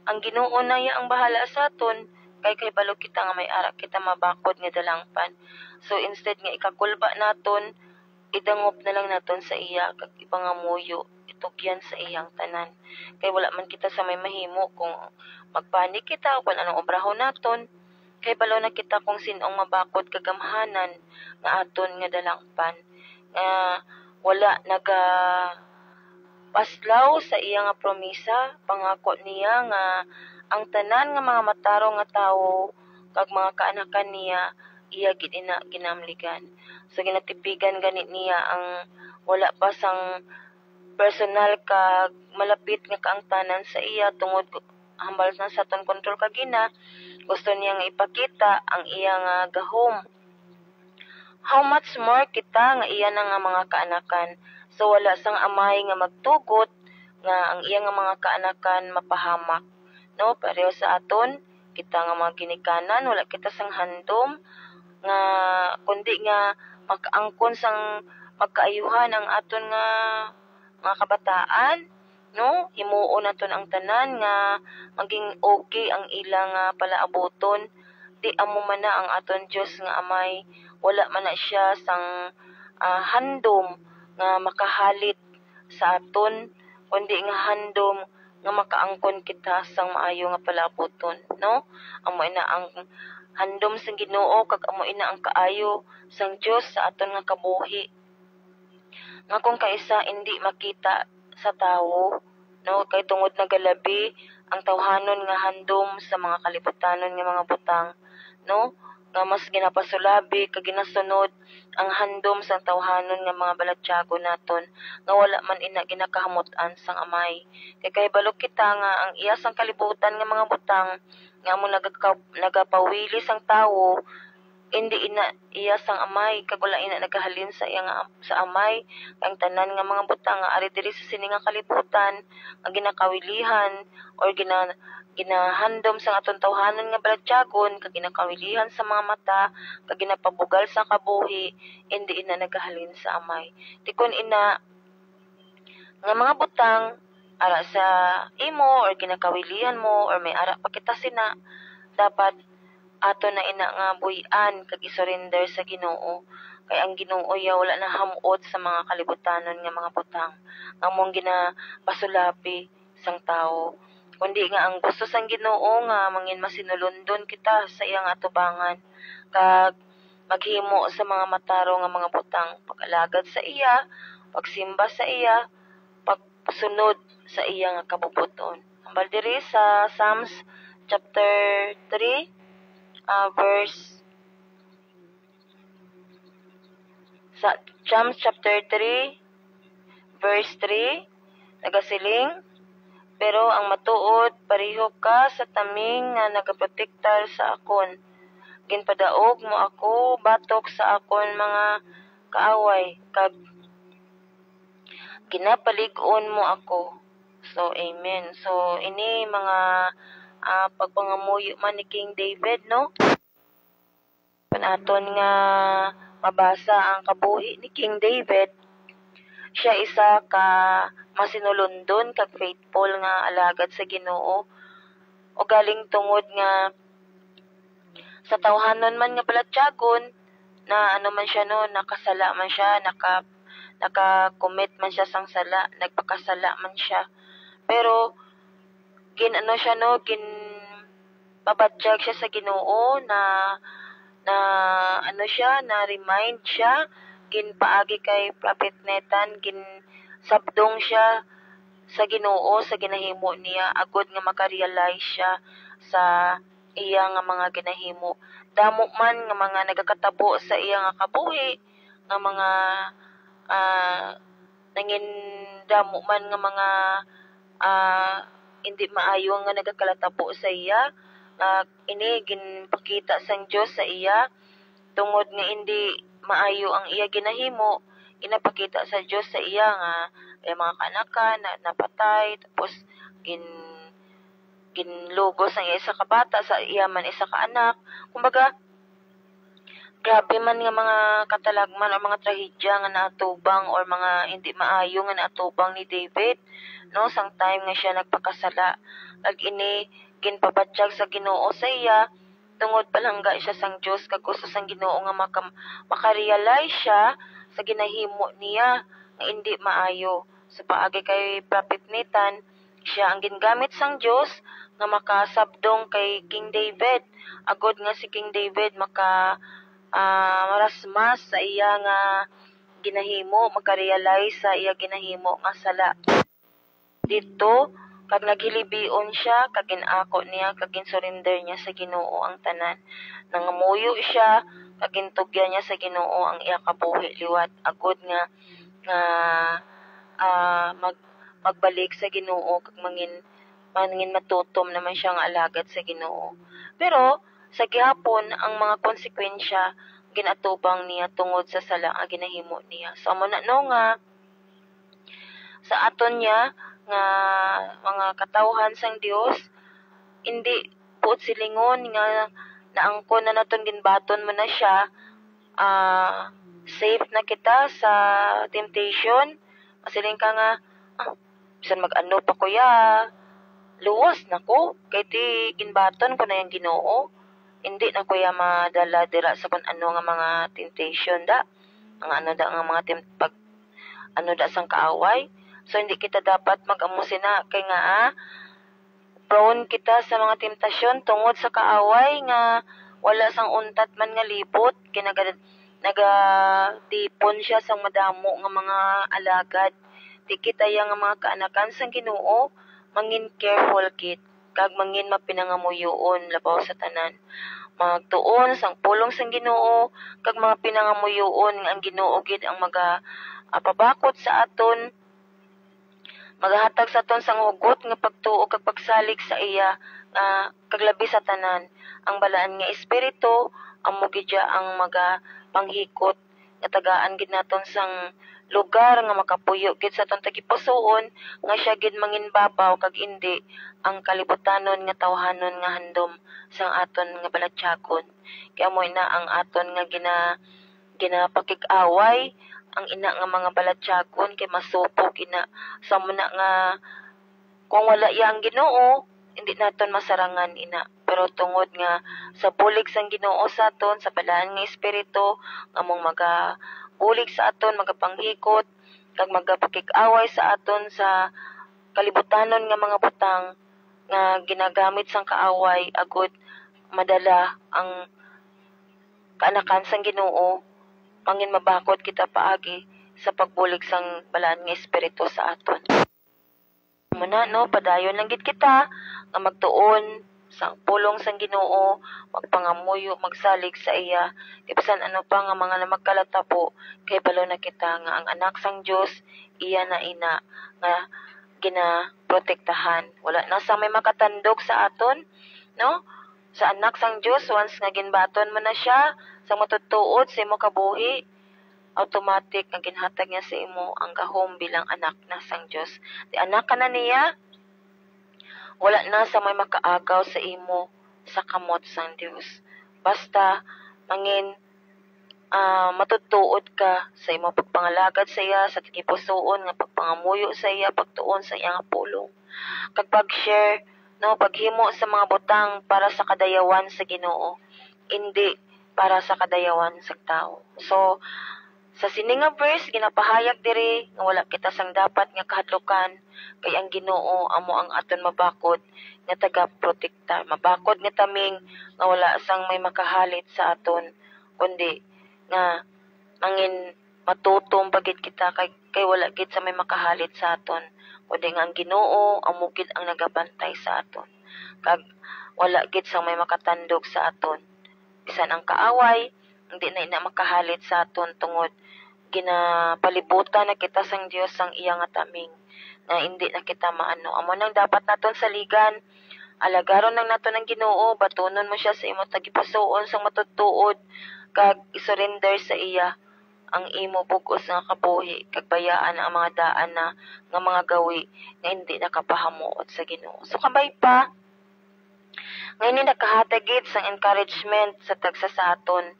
ang Ginoo na iya ang bahala sa aton kay balo kita nga may ara kita mabakod nga dalangpan. So instead nga ikakulba naton, idangop na lang naton sa iya kag ipangamuyo itugyan sa iyang tanan. Kay wala man kita sa may mahimo kung magpanik kita o kung anong obrahon naton. Kay balo na kita kung sinong mabakod kagamhanan nga aton nga dalangpan. Wala naga paslaw sa iya nga promisa, pangako niya nga ang tanan nga mga matarong nga tawo kag mga kaanakan niya iya gid ina ginamligan. So ginatipigan ganit niya ang wala pa sang personal kag malapit nga kaangtanan sa iya tungod hambal na sa ton kontrol kag ina. Gusto niya nga ipakita ang iya nga gahom. How much more kita nga iya na nga mga kaanakan. So wala sang amay nga magtugot nga ang iya nga mga kaanakan mapahamak. No, pareho sa aton, kita nga mga ginikanan, wala kita sang handom nga kundi nga makaangkon sang magkaayuhan ang aton nga mga kabataan, no? Himuon naton ang tanan nga maging okay ang ilang palaaboton. Di amo man na ang aton Dios nga amay, wala man na siya sang handom nga makahalit sa aton, kundi nga handom nga makaangkon kita sang maayo nga palaboton, no? Amo ina ang handom sang Ginoo kag amo ina ang kaayo sang Dios sa aton nga kabuhi. Nga kung kaisa hindi makita sa tawo, no, kay tungod nagalabi ang tawhanon nga handom sa mga kalibutanon nga mga butang, no, nga mas ginapasulabi kag ginasunod ang handom sa tawhanon nga mga balatyago naton nga wala man ina ginakahamutan sang amay. Kay balok kita nga ang iya sang kalibutan nga mga butang nga amo nagapawili sang tawo, hindi ina iya sang amay kag wala ina nagahalin sa iya nga sa amay ang tanan nga mga butang nga ari diri sa sini nga kalibutan nga ginakawilihan or ginahandom sa atong tawhanon nga balatyagon kag ginakawilihan sa mga mata kag ginapabugal sa kabuhi, hindi ina nagahalin sa amay. Tikon ina nga mga butang ara sa imo or ginakawilihan mo or may ara pa kita sina, dapat ato na ina nga buy-an kag isurrender sa Ginoo. Kay ang Ginoo ya wala na hamuot sa mga kalibutanon nga mga butang nga mong ginapasulapi sang tawo, kundi nga ang gusto sang Ginoo nga mangin masinulundon kita sa iyang atubangan kag maghimo sa mga mataro nga mga butang, pag-alagad sa iya, pagsimba sa iya, pagsunod sa iya nga kabubuton. Ambal diri sa Psalms chapter 3 Psalms chapter 3 verse 3 nagasiling, pero ang matuod pareho ka sa taming nga nagaprotektar sa akon, ginpadaog mo ako batok sa akon mga kaaway kag ginapalig-on mo ako. So amen. So ini mga pagpangamuyo man ni King David, no? Panaton nga mabasa ang kabuhi ni King David, siya isa ka masinulundon kag faithful nga alagad sa Ginoo, o galing tungod nga sa tawhanon man nga balatyagon na ano man siya, no, nakasala man siya, naka-commit man siya sang sala, nagpakasala man siya. Pero gin babatyag siya sa Ginoo na remind siya, ginpaagi kay Prophet Nathan, sabdong siya sa Ginoo sa ginahimo niya agud nga makarealize siya sa iya nga mga ginahimo. Damo man nga mga nagakatabo sa iya nga kabuhi, nga mga nangin damo man nga mga hindi maayo nga nagakalatabo sa iya, ini ginpakita sang Dios sa iya tungod nga hindi maayo ang iya ginahimo, inapakita sa Dios sa iya nga mga kanakan na napatay, tapos ginlugos ang isa ka bata sa iya man isa ka anak. Kumbaga grabe man nga mga katalagman o mga trahedya nga naatubang or mga hindi maayo nga naatubang ni David, no, sang time nga siya nagpakasala. Kag ini ginpabatyag sa Ginoo sa iya tungod palangga siya sang Dios kag gusto sang Ginoo nga makarealize siya sa ginahimo niya nga hindi maayo. So paagi kay Prophet Nathan, siya ang gingamit sang Dios nga makasabdong kay King David, agod nga si King David marasmas sa iya nga ginahimo, makarealize sa iya ginahimo nga sala. Dito kag naghilibion siya, kag ginako niya, kag ginsurrender niya sa Ginoo ang tanan. Nangamuyo siya, kag gintugyan niya sa Ginoo ang iya kabuhi liwat, agud nga magbalik sa Ginoo, kag mangin matutom naman siya nga alagad sa Ginoo. Pero sa gihapon ang mga konsekwensya ginatubang niya tungod sa sala nga ginahimo niya. So amo na no nga sa aton niya nga mga katawhan sang Dios, hindi puot silingon nga naangkon na naton ginbaton mo na siya, safe na kita sa temptation. Masiling ka nga, bisan mag-ano pa kuya, luwas na ko, kay ti ginbaton ko na yung Ginoo. Hindi na kuya madala dira sa kung ano nga mga temptation da. Ang ano da nga mga sang kaaway. So, hindi kita dapat mag-amusin na. Kaya nga, prone kita sa mga temptasyon tungod sa kaaway nga wala sang untat man nga libot. Nagatipon siya sa madamo nga mga alagad. Di kita yang mga kaanakan sang Ginoo, mangin careful kit, kag mangin mapinangamuyoon labaw sa tanan. Magtuon sang pulong sang Ginoo, kag mga pinangamuyoon nga ang Ginoo gid ang pabakot sa aton, magahatag sa aton sang hugot nga pagtuo kag pagsalig sa iya kag labi sa tanan. Ang balaan nga espiritu amo gid ang panghikot nga tagaan gid naton sang lugar nga makapuyo gid sa aton tagipusoon, nga siya gid manginbabaw kag indi ang kalibutanon nga tawhanon nga handom sang aton nga balatyagon. Kaya mo na ang aton nga ginapakig-away ang ina nga mga balatyagon kay masupog ina sa muna nga kung wala yang Ginoo hindi naton masarangan ina. Pero tungod nga sa bulig sang Ginoo sa aton, sa balaan nga espiritu among bulig sa aton, magapanghikot kag magapakig-away sa aton sa kalibutanon nga mga butang nga ginagamit sang kaaway agud madala ang kaanakan sang Ginoo, mangin mabakod kita paagi sa pagbulig sang balaan nga espiritu sa aton. Muna no, padayon lang gid kita nga magtuon sang pulong sang Ginoo, magpangamuyo, magsalig sa iya. Bisan ano pa nga mga magkalatabo, kay balo na kita nga ang anak sang Dios iya na ina nga ginaprotektahan. Wala na sa may makatandog sa aton, no? sa anak sang Dios once nga ginbaton mo na siya sa matutuod sa imo kabuhi, automatic nga ginhatag niya sa imo ang gahom bilang anak na sang Dios. Di anak ka na niya, wala na sa may makaagaw sa imo sa kamot sang Dios. Basta mangin matutuod ka sa imo pagpangalagad sa iya, sa tigipusoon nga pagpangamuyo sa iya, pagtuon sa iyang pulong. Kag pag-share, no, paghimo sa mga butang para sa kadayawan sa Ginoo, hindi para sa kadayawan sa tao. So, sa sini nga verse, ginapahayag diri nga wala kita sang dapat nga kahadlukan, kay ang Ginoo amo ang aton mabakod nga taga-protekta. Mabakod nga taming nga wala sang may makahalit sa aton, kundi nga mangin matutom pagit kita kay wala gid sa may makahalit sa aton, kundi nga ang Ginoo amo gid ang nagabantay sa aton. Kag wala gid sa may makatandog sa aton. Bisan ang kaaway, hindi na ina makahalit sa aton tungod ginapalibutan na kita sang Dios sang iya nga taming na hindi na kita maano. Amo nang dapat naton saligan, alagaron nang naton ang Ginoo, batunon mo siya sa imo tagipusoon sang matutuod, kag isurrender sa iya ang imo bug-os nga kabuhi, kag bayaan ang mga daan na nga mga gawi nga hindi nakapahamuot sa Ginoo. So kabay pa, ngayon nakahatagid sang encouragement sa tagsa sa aton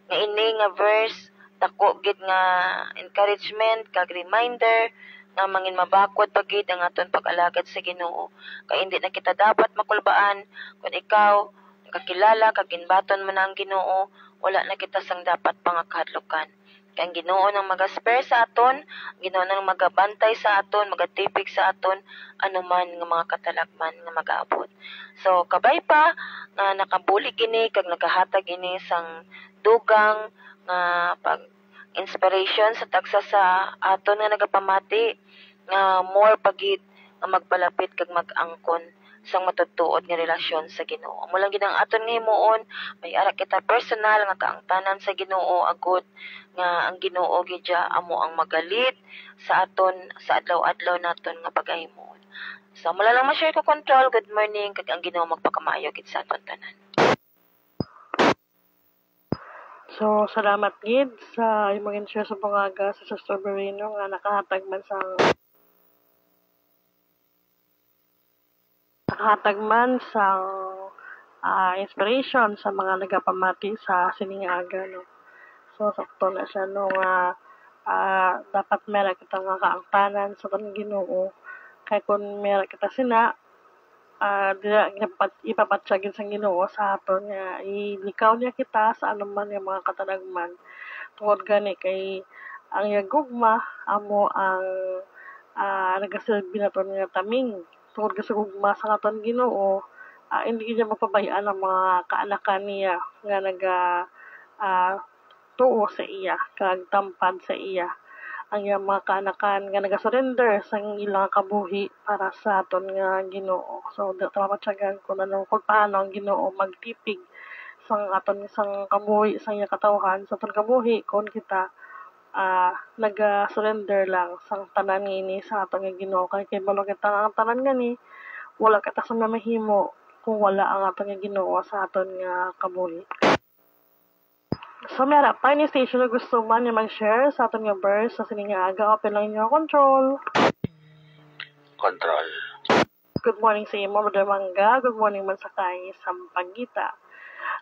nga ini nga verse, dako gid nga encouragement kag reminder nga mangin mabakod pagid ang aton pag-alagad sa Ginoo. Kay hindi na kita dapat makulbaan kung ikaw kakilala kag ginbaton mo na ang Ginoo, wala na kita sang dapat pangakahadlukan. Kay ang Ginoo nang magasper sa aton, Ginoo nang magabantay sa aton, magatipig sa aton anuman nga mga katalagman nga mag-aabot. So kabay pa nga nakabulig ini kag nagahatag ini sang dugang nga pag inspiration sa tagsa sa aton nga nagapamati nga more pagid nga magpalapit kag mag-angkon sang matutuod nga relasyon sa Ginoo. Amo lang gid ang aton nga himuon, may ara kita personal nga kaangtanan sa Ginoo agud nga ang Ginoo gid amo ang magalit sa aton sa adlaw-adlaw naton nga pagahimuon. So mula lang ma-share ko control. Good morning kag ang Ginoo magpakamaayo gid sa aton tanan. So, salamat gid sa imong share sa pangaga sa Sister Berino nga nakahatag man sang inspiration sa mga nagapamati sa sining aga, no. So, sakto na siya, no, nga dapat meron kita nga kaangtanan sa kanang Ginoo. Kay kung meron kita sina, ipapatsagin sa Ginoo sa aton nga ilikaw niya kita sa anuman nga mga katalagman. Tungod gani kay ang yagugma amo ang nagasilbi naton nga taming. Tungod sa gugma sa aton Ginoo, hindi niya mapabayaan ang mga kaanakan niya nga tuo sa iya kag tampad sa iya. Ang iyang mga kaanakan nga nagasurrender sa ilang kabuhi para sa aton nga Ginoo. So, mapatsagan kung paano ang Ginoo magtipig sa aton sang kabuhi, sa iyang katawhan, sa aton kabuhi kung kita nagasurrender lang sa tanan ngini sa aton nga Ginoo. Kay balo kita ang tanan ngani, wala kita sa mamahimo kung wala ang aton nga Ginoo sa aton nga kabuhi. So, meron pa ni station na gusto man niya mag-share sa aton nga verse sa sining nga aga. Open lang niyo control. Control. Good morning sa imo, Brother Mangga. Good morning man sa kay Sampagita.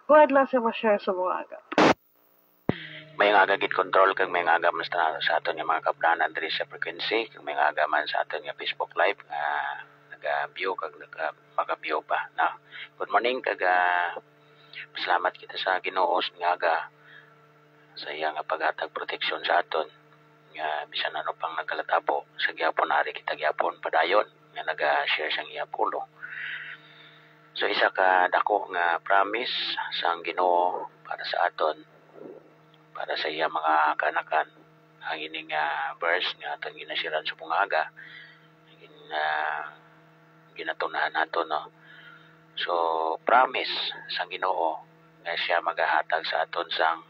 Go ahead lang siya mag-share sa mga aga. May nga gid control kag may nga man sa aton nga mga kaplanan diri sa frequency, kag may nga man sa aton nga Facebook live nga naga-view kag naga-view pa. Na. Good morning kag salamat kita sa Ginoo nga aga sa iya nga paghatag proteksyon sa aton nga bisan ano pang nagalatabo sa gyapon ari kita gyapon padayon nga naga-share sang iya pulong. So isa ka dako nga promise sang Ginoo para sa aton, para sa iya mga kanakan, ang ining verse nga aton ginasiran sa bungaga, ginatunahan nato, no. So promise sang Ginoo nga siya magahatag sa aton sang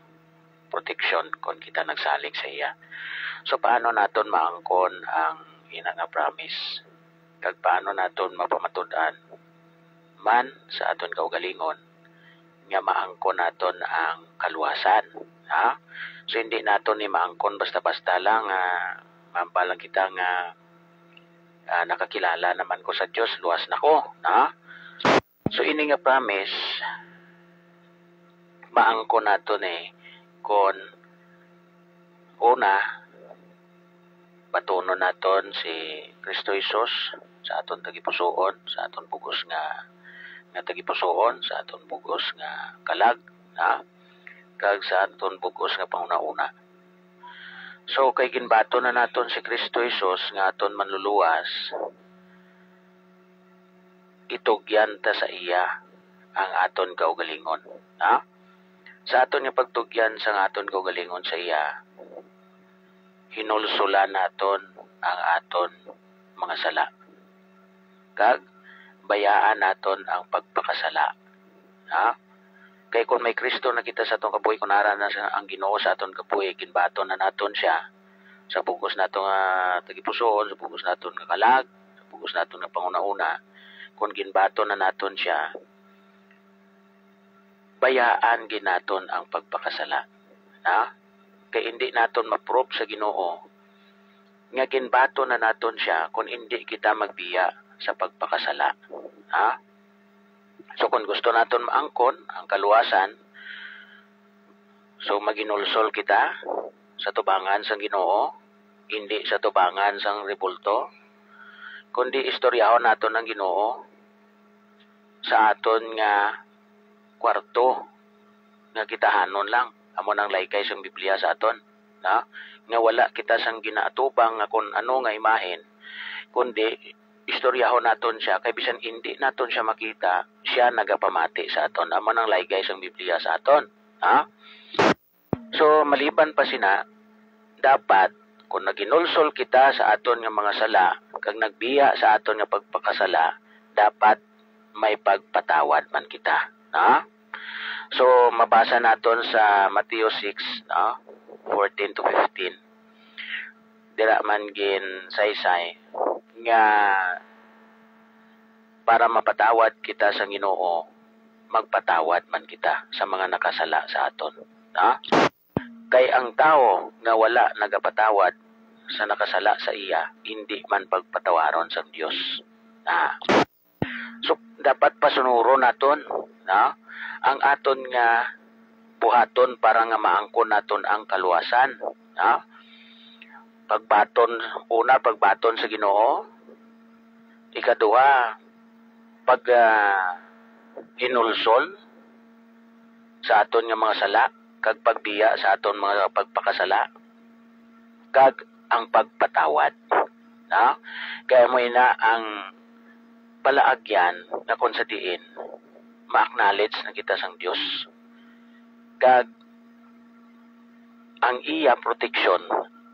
protection kung kita nagsalig sa iya. So paano naton maangkon ang ina nga promise? Kag paano naton mapamatud-an man sa aton kaugalingon nga maangkon naton ang kaluwasan. Ha? So hindi naton ni maangkon basta-basta lang mampalang kita nga nakakilala naman ko sa Dios, luwas na ko. Ha? So ini nga promise maangkon naton kon una batunon naton si Kristo Jesus sa aton tagipusoon, sa aton bugos nga tagipusoon, sa aton bugos nga kalag, ha? Kag sa aton bugos nga pangunauna. So kay ginbato na naton si Kristo Jesus nga aton manluluwas, itugyan ta sa iya ang aton kaugalingon, ha? Sa aton nga pagtugyan sa aton kaugalingon sa iya, hinulsulan naton ang aton mga sala. Kag bayaan naton ang pagpakasala. Ha? Kay kung may Kristo na kita sa atong kabuhi, kung naranas ang Ginoo sa aton kabuhi, ginbaton na naton siya sa bugos naton tagipusoon, sa bugos naton nga kalag, sa bugos naton nga pangunauna. Kung ginbaton na naton siya, bayaan ginaton ang pagpakasala. Ha? Kay hindi naton ma-prove sa Ginoo nga ginbato na naton siya kung hindi kita magbiya sa pagpakasala. Ha? So kung gusto naton maangkon ang kaluwasan, so maginulsol kita sa tubangan sang Ginoo, hindi sa tubangan sang rebulto, kundi istoryahon naton ang Ginoo sa aton nga kwarto nga kitahanon lang. Amo nang laykay sang Biblia sa aton, na nga wala kita sang ginaatubang nga kung ano nga imahen, kundi istoryahon naton siya kay bisan hindi naton siya makita, siya nagapamati sa aton. Amo nang laykay sang Biblia sa aton, ha? So maliban pa sina, dapat kung naginulsol kita sa aton nga mga sala kag nagbiya sa aton nga pagpakasala, dapat may pagpatawad man kita, ha? So, mabasa naton sa Mateo 6, no? 14 to 15. Dira man gin saysay nga para mapatawad kita sa Ginoo, magpatawad man kita sa mga nakasala sa aton. No? Kay ang tao nga wala nagapatawad sa nakasala sa iya, hindi man pagpatawaron sa Dios. So, dapat pasunuro naton, no? Ang aton nga buhaton para nga maangkon naton ang kaluwasan, ha? Pagbaton sa Ginoo. Ikaduha, pag hinulsol sa aton nga mga sala, kag pagbiya sa aton mga pagpakasala, kag ang pagpatawad, ha? Kaya mo ina ang palaagyan na kung sa diin ma-acknowledge na kita sang Dios. Kag ang iya protection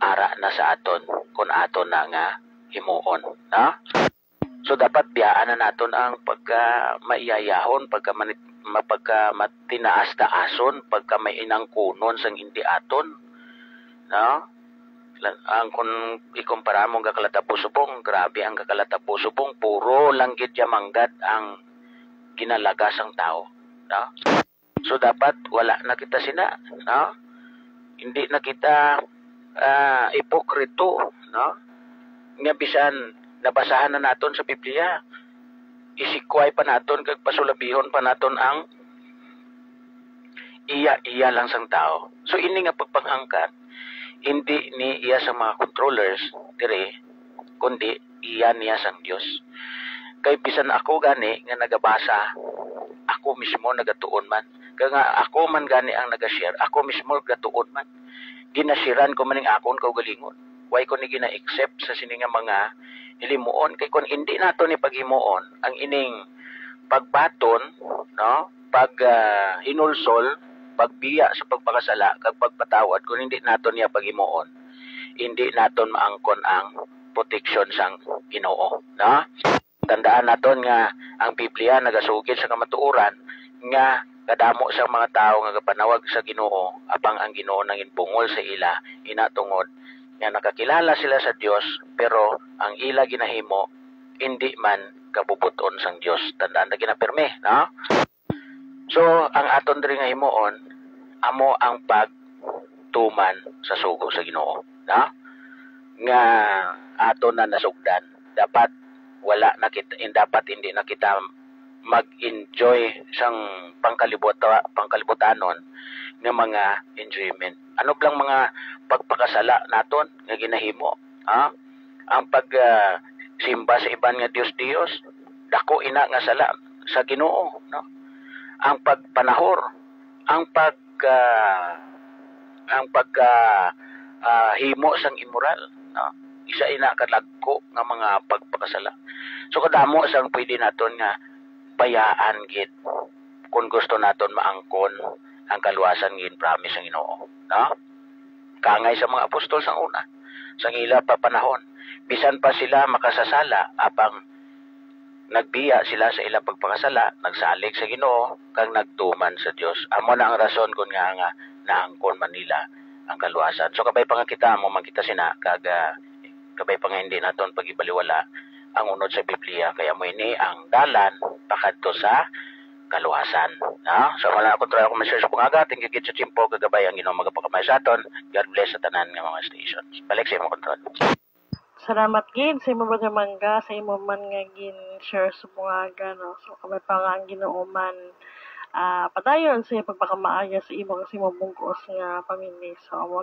ara na sa aton kung aton na nga himuon. Ha? So dapat biyaan na naton ang pagka maiyayahon, pagka matinaas-taason, pagka may inangkunon sang hindi aton. No? Ang kung ikumpara mo ang Kakalata-Pusubong, grabe ang Kakalata-Pusubong, puro langgit yamanggat ang ginalagas ang tao, no? So dapat wala na kita sina, no? Hindi na kita ipokrito, no? Nga bisan nabasahan na naton sa Biblia, isikway pa naton kag pasulabihon pa naton ang iya lang sang tao. So ini nga pagpanghangkat, hindi ni iya sa mga controllers dire, kundi iya niya sang Dios. Kay bisan ako gani nga nagabasa, ako mismo nagatuon man. Kaya nga ako man gani ang nagashare, ako mismo nagatuon man. Ginashiran ko maning akon kaugalingon. Why ko ni gina-accept sa sininga mga hilimuon. Kay kung hindi nato ni paghimuon, ang ining pagbaton, no? Pag hinulsol, pagbiya sa pagpakasala, kag pagpatawad, kung hindi nato niya paghimuon, hindi naton maangkon ang protection sang Ginoo, no? Tandaan naton nga ang Biblia nagasugid sa kamatuoran nga kadamo sa mga tao nga kapanawag sa Ginoo, apang ang Ginoo nangin bungol sa ila, inatungod nga nakakilala sila sa Dios, pero ang ila ginahimo hindi man kabubuton sang Dios. Tandaan na ginapirme, no? So ang aton diri nga himuon amo ang pagtuman sa sugo sa Ginoo, no? Nga aton na nasugdan. Dapat wala na kita, dapat hindi na kita mag-enjoy sang pangkalibutanon ng mga enjoyment. Ano blang mga pagpakasala naton nga ginahimo, ha? Ang pag simba sa iban nga Dios dako ina nga sala sa Ginoo, no? Ang pagpanahor, ang himo sang immoral, no? Isa ina kadagko nga mga pagpakasala. So kadamo sang pwede naton nga bayaan gid kung gusto naton maangkon ang kaluwasan gin promise ng Ginoo, no? Kangay sa mga apostol sang una, sang ila pa panahon, bisan pa sila makasasala apang nagbiya sila sa ilang pagpakasala, nagsalig sa Ginoo kag nagtuman sa Dios. Amo na ang rason kun nga naangkon man nila ang kaluwasan. So kabay pa nga kita mo makita sina kag kabay pa nga hindi naton pagibaliwala ang unod sa Biblia kaya mo ini ang dalan pakadto sa kaluwasan. No? So wala akong try ako ma-share sa pungaga. Thank you sa Chimpo kagabay ang Ginoo magapakamay sa aton. God bless sa tanan nga mga stations. Balik sa imong control. Salamat gid sa imo Brother Mangga sa imo man nga gin share sa bungaga, no. So kabay pa nga ang Ginoo man padayon sa pagpakamaaya sa imo kasi mo bungkos nga pamilya. So amo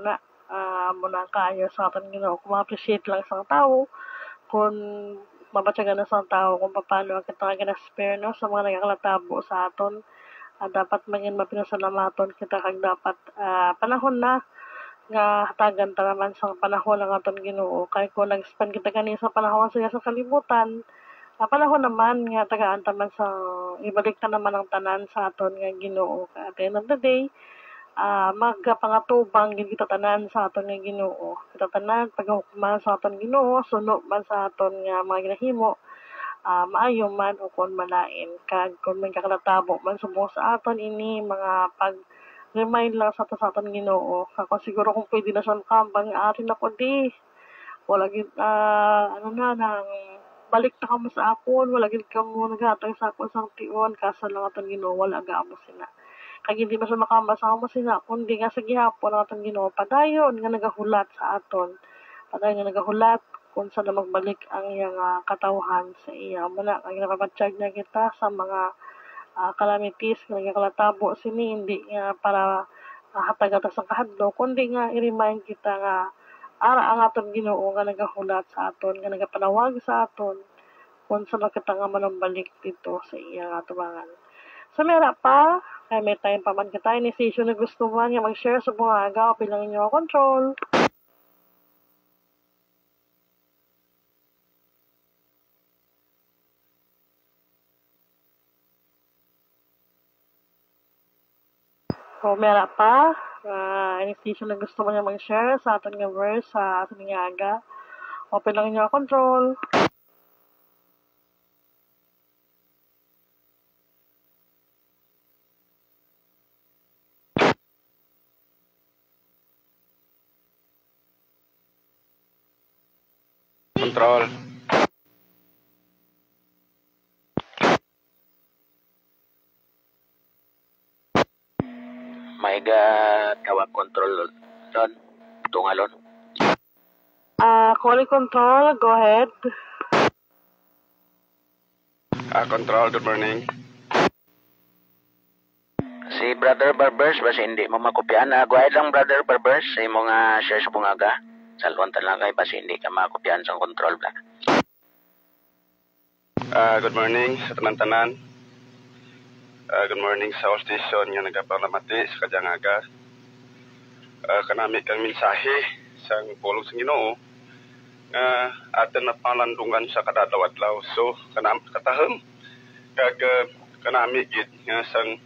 na kaayo sa aton Ginoo kung ma-appreciate lang sa tao kung mabatyagan na sa tao kung paano ang kita gina-spare, no, sa mga nagakalatabo sa aton. Dapat maging mapinasalamaton kita kag dapat panahon na nga hatagan ta naman sa panahon ng aton Ginoo kay kung nag-spend kita kani sa panahon sa kalibutan, panahon naman nga tagaan ta man sa ibalik ta naman ang tanan sa aton nga Ginoo. At the end of the day, magpangatubang gid kita tanan sa aton nga Ginoo. Kita tanan paghukuman sa aton Ginoo, suno man sa aton nga mga ginahimo, maayo man o kon malain. Kag kung may kakalatabo man subo sa aton ini mga remind lang sa aton Ginoo. Ako siguro kung pwede na sa kambang atin ako di. Wala gid nang balik na kamo sa akon, wala gid kamo naghatag sa akon sang tion kasa lang aton Ginoo wala gaamo sina. Kag hindi man sa makambasa mo sina kundi nga sa gihapon ang aton Ginoo padayon nga nagahulat sa aton. Padayon nga nagahulat kung saan na magbalik ang iyang katawhan sa iya. Muna ang napapatyag na kita sa mga calamities nga nagakalatabo sini hindi para hatag-hatag sa kahadlo kundi nga i-remind kita nga ara ang aton Ginoo nga nagahulat sa aton nga nagapanawag sa aton kung saan kita nga manambalik dito sa iya nga tubangan. So mera pa kay may time pa man kita ini session na gusto man nga mag-share sa bungaga o bilang inyo control. So, mera pa, any station na gusto mo niya mag-share sa aton nga verse sa aton nga aga. Open lang niyo control. Control. May tawag control doon. Tungalon. Calling control, go ahead. Control, good morning. Si Brother Barbers, basta hindi mo makopyahan. Go ahead lang, Brother Barbers, sa imong share sa bungaga. Salwantan lang kay basta hindi ka makopyahan sa control ba. Good morning sa tanan-tanan. Good morning sa all station nga nagaparlamati sa kadyang aga. Kanami kang mensahe sa pulong sa Ginoo nga atin na palandungan sa kadadlaw-adlaw. So katahom kag kanami gid nga sang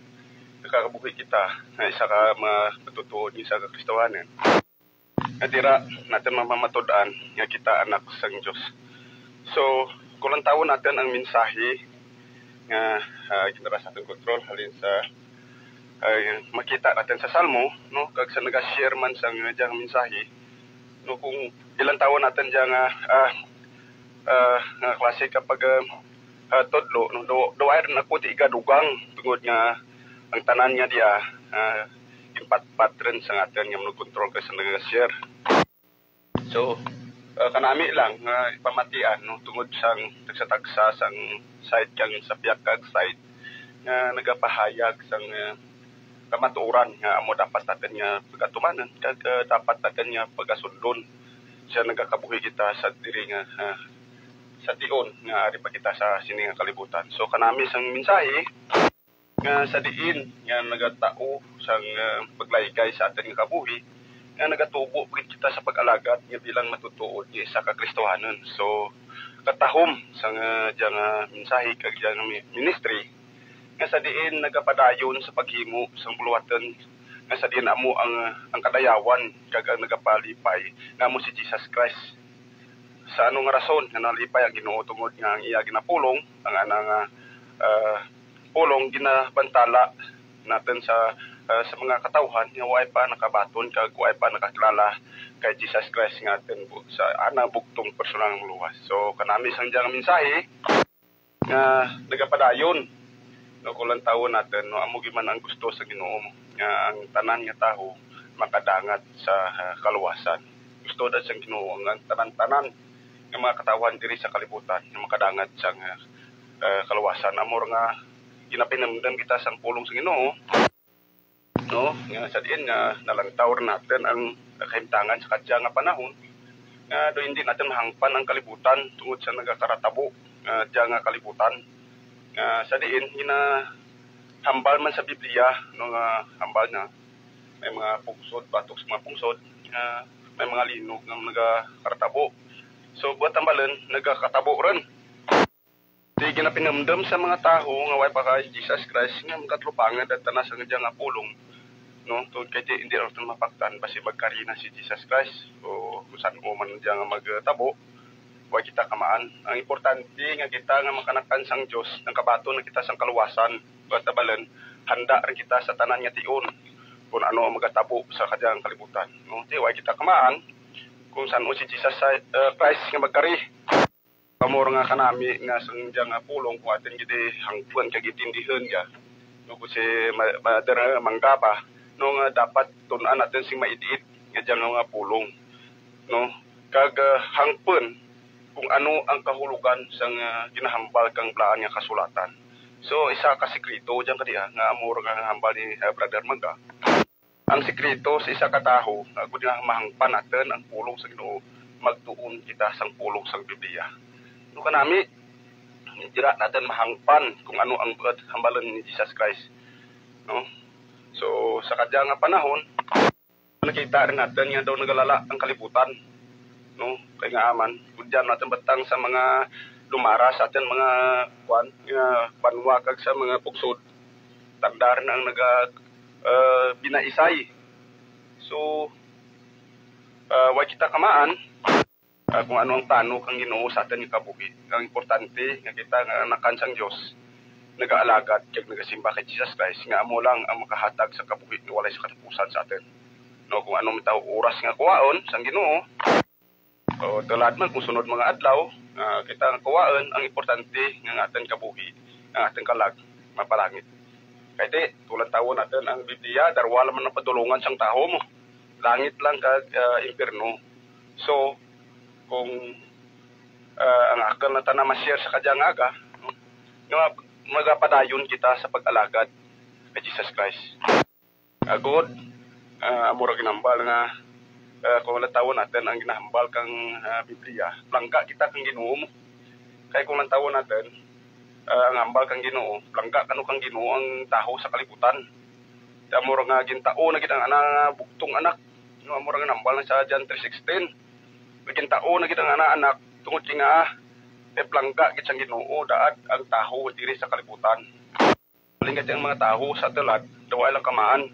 nakakabuhi kita nga isa ka matutuod ni sa Kristohanan. Adira natin mamamatod-an nga kita anak sang Dios. So kulang tawon natin ang mensahe nga ginara sa atong control halin sa makita natin sa Salmo, no, kag sa naga-share man sa diyang mensahe, no, kung ilang taon natin diyang klase kapag todlo, no, do ay na kuti igadugang tungod nga ang tanan niya diya impatpat rin sa atin nga kontrol ka sa nag-share. So kanami lang nga ipamatian no tungod sang tagsa-tagsa sang site kang sa piyakag site nga nagapahayag sang kamatuoran nga amo dapat natin nga pagatumanan kag dapat natin nga pagasundon siya nagakabuhi kita sa diri nga sa tion nga ari pa kita sa sini nga kalibutan. So kanami sang mensahe nga sa diin nga nagatao sang paglaygay sa atin nga kabuhi nga nagatubo pagit kita sa pag-alagat nga bilang matutuod sa kakristohanon. So katahom sang diyang mensahe kag diyang ministry nga sa diin nagapadayon sa paghimo sang buluwaton nga sa diin amo ang kadayawan kag ang nagapalipay nga amo si Jesus Christ. Sa anong rason nga nalipay ang Ginoo tungod nga ang iya ginapulong ang anang pulong ginabantala natin sa mga katawhan nga way pa nakabaton kag way pa nakakilala kay Jesus Christ nga atin sa anang bugtong personal ng luwas. So kanami sang diyang mensahe nga nagapadayon no kulang tawo natin no amo giman ang gusto sa Ginoo nga ang tanan nga tawo makadangat sa kaluwasan. Gusto da sang Ginoo ang tanan-tanan nga mga katawhan diri sa kalibutan nga makadangat sa kaluwasan. Amor nga ginapinamdan kita sang pulong sa Ginoo no nga sa diin nga nalantaw natin ang kahimtangan sa kadya nga panahon nga do hindi natin mahangpan ang kalibutan tungod sa nagakaratabo diya nga kalibutan sa diin hambal man sa Biblia no nga hambal na may mga pungsod batok sa mga pungsod may mga linog nga nagakaratabo. So buat tambalan nagakatabo rin. Di ginapinamdam sa mga tao nga way pa kay Jesus Christ nga makatlupangan at tanas ang diyang pulong no tungod kay hindi rin mapaktan basi magkarina si Jesus Christ o kung saan mo man diyang magtabo way kita kamaan. Ang importante nga kita nga makanakan sang Dios ng kabaton na kita sang kaluwasan buat tabalan handa rin kita sa tanan nga tion kung ano ang magatabo sa kadyang kalibutan no di way kita kamaan kung saan si Jesus Christ nga magkari. Pamor nga kanami nga sang diyang pulong kung atin gidi hangpuan kag itindihan ka no kung si Mother Manggaba no nga dapat tun-an natin sing maidiit nga diyang nga pulong no kag hangpuan kung ano ang kahulugan sang ginahambal kang blaan nga kasulatan. So isa ka sekreto diyan kadiya nga amor nga hambal ni Brother Mangga. Ang sekreto sa isa ka tawo nga gud nga mahangpan natin ang pulong sa Ginoo magtuon kita sang pulong sang Biblia. No kanami dira natin mahangpan kung ano ang hambalan ni Jesus Christ no so sa kadya nga panahon nakita rin natin nga daw nagalala ang kalibutan no kay nga aman gudyan natin batang sa mga lumara sa atin mga banwa kag sa mga puksod tandar na ang binaisay so way kita kamaan kung ano ang plano kang Ginoo sa atin nga kabuhi. Ang importante nga kita nga nakan sang Dios nagaalagad kag nagasimba kay Jesus Christ nga amo lang ang makahatag sa kabuhi nga walay sa katapusan sa atin. No kung ano man taw oras nga kuwaon sang Ginoo o tulad man kung sunod mga adlaw kita nga kuwaon ang importante nga atin kabuhi ang atin kalag mapalangit. Kay di tulad tawo natin ang Biblia darwala man ang padulungan sang tawo mo. Langit lang kag impierno. So kung ang akal na tanan ma-share sa kadyang aga no, nga magapadayon kita sa pag-alagad kay Jesus Christ. God amura ginambal nga kung tawo natin ang ginahambal kang Biblia, langka kita kang Ginoo mo. Kay kung tawo natin ang hambal kang Ginoo, langka kanu kang Ginoo ang taho sa kalibutan. Amura nga gintao na gid ang anak buktong anak. No amura nga nambal na sa John 3:16. Bikin tao na gid ang anak tungod kay nga plangga gid sang Ginoo daad ang taho diri sa kalibutan. Palingat ang mga taho sa tulad daw lang kamaan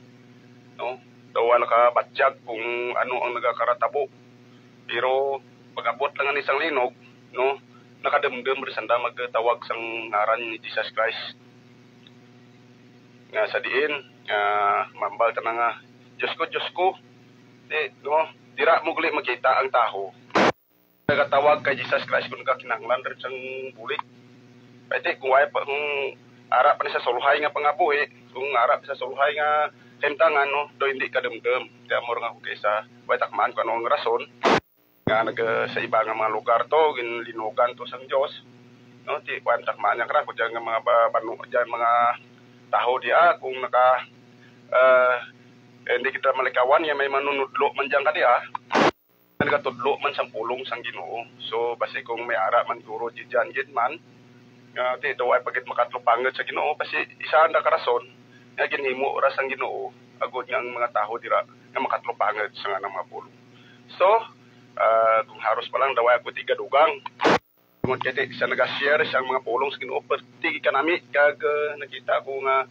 no daw lang ka batyag kung ano ang nagakaratabo. Pero pag-abot lang ang isang linog no nakademdem ri sanda magtawag sang ngaran ni Jesus Christ. Nga sa diin mambal ta nga Diyos ko no dira mo gali makita ang taho nagatawag kay Jesus Christ kung kakinahanglan rin siyang bulik. Pwede kung wala pa ara pa ni sa suluhay nga pangabuhi, kung ara pa sa suluhay nga himtangan no, do hindi ka dumdum. Kaya mo nga kaysa baytakmaan ko anong rason nga sa iba nga mga lugar to ginlinugan to sang Dios. No, ti baytakmaan nga kra ko diyan nga mga banu diyan mga taho dia kung naka hindi kita malikawan nga may manunudlo man diyan kadiya. Nagatudlo man sang pulong sang Ginoo. So basi kung may ara man guro diyan gid man ti daw ay pagit makatlupanget sa Ginoo kasi isa na karason nga ginhimo ra sang Ginoo agud nga ang mga taho dira nga makatlupanget sa nga mga pulong. So kung haros pa lang daw ay ako tigadugang tungod kay sa naga-share sang mga pulong sa Ginoo perti kanami kag nakita ko nga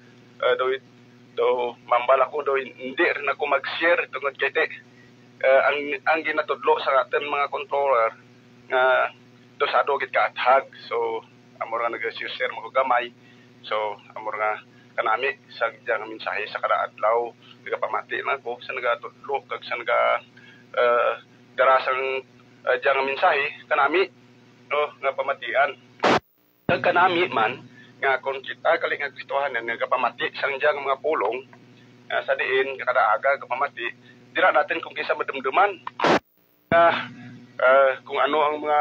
do mambal ako do hindi rin ako mag-share tungod kay ang ginatudlo sa atin mga controller nga do sa gid kaathag. So amor nga nag-share mo gamay. So amor nga kanami sa diyang mensahe sa kada adlaw nagapamati na ko sa nagatudlo kag sa naga darasang diyang mensahe kanami no nga pamatian. Kag kanami man nga kung kita kali nga Kristohan nga nagapamati sang diyang mga pulong sa diin kada aga kapamati dira natin kung kisa madumduman kung ano ang mga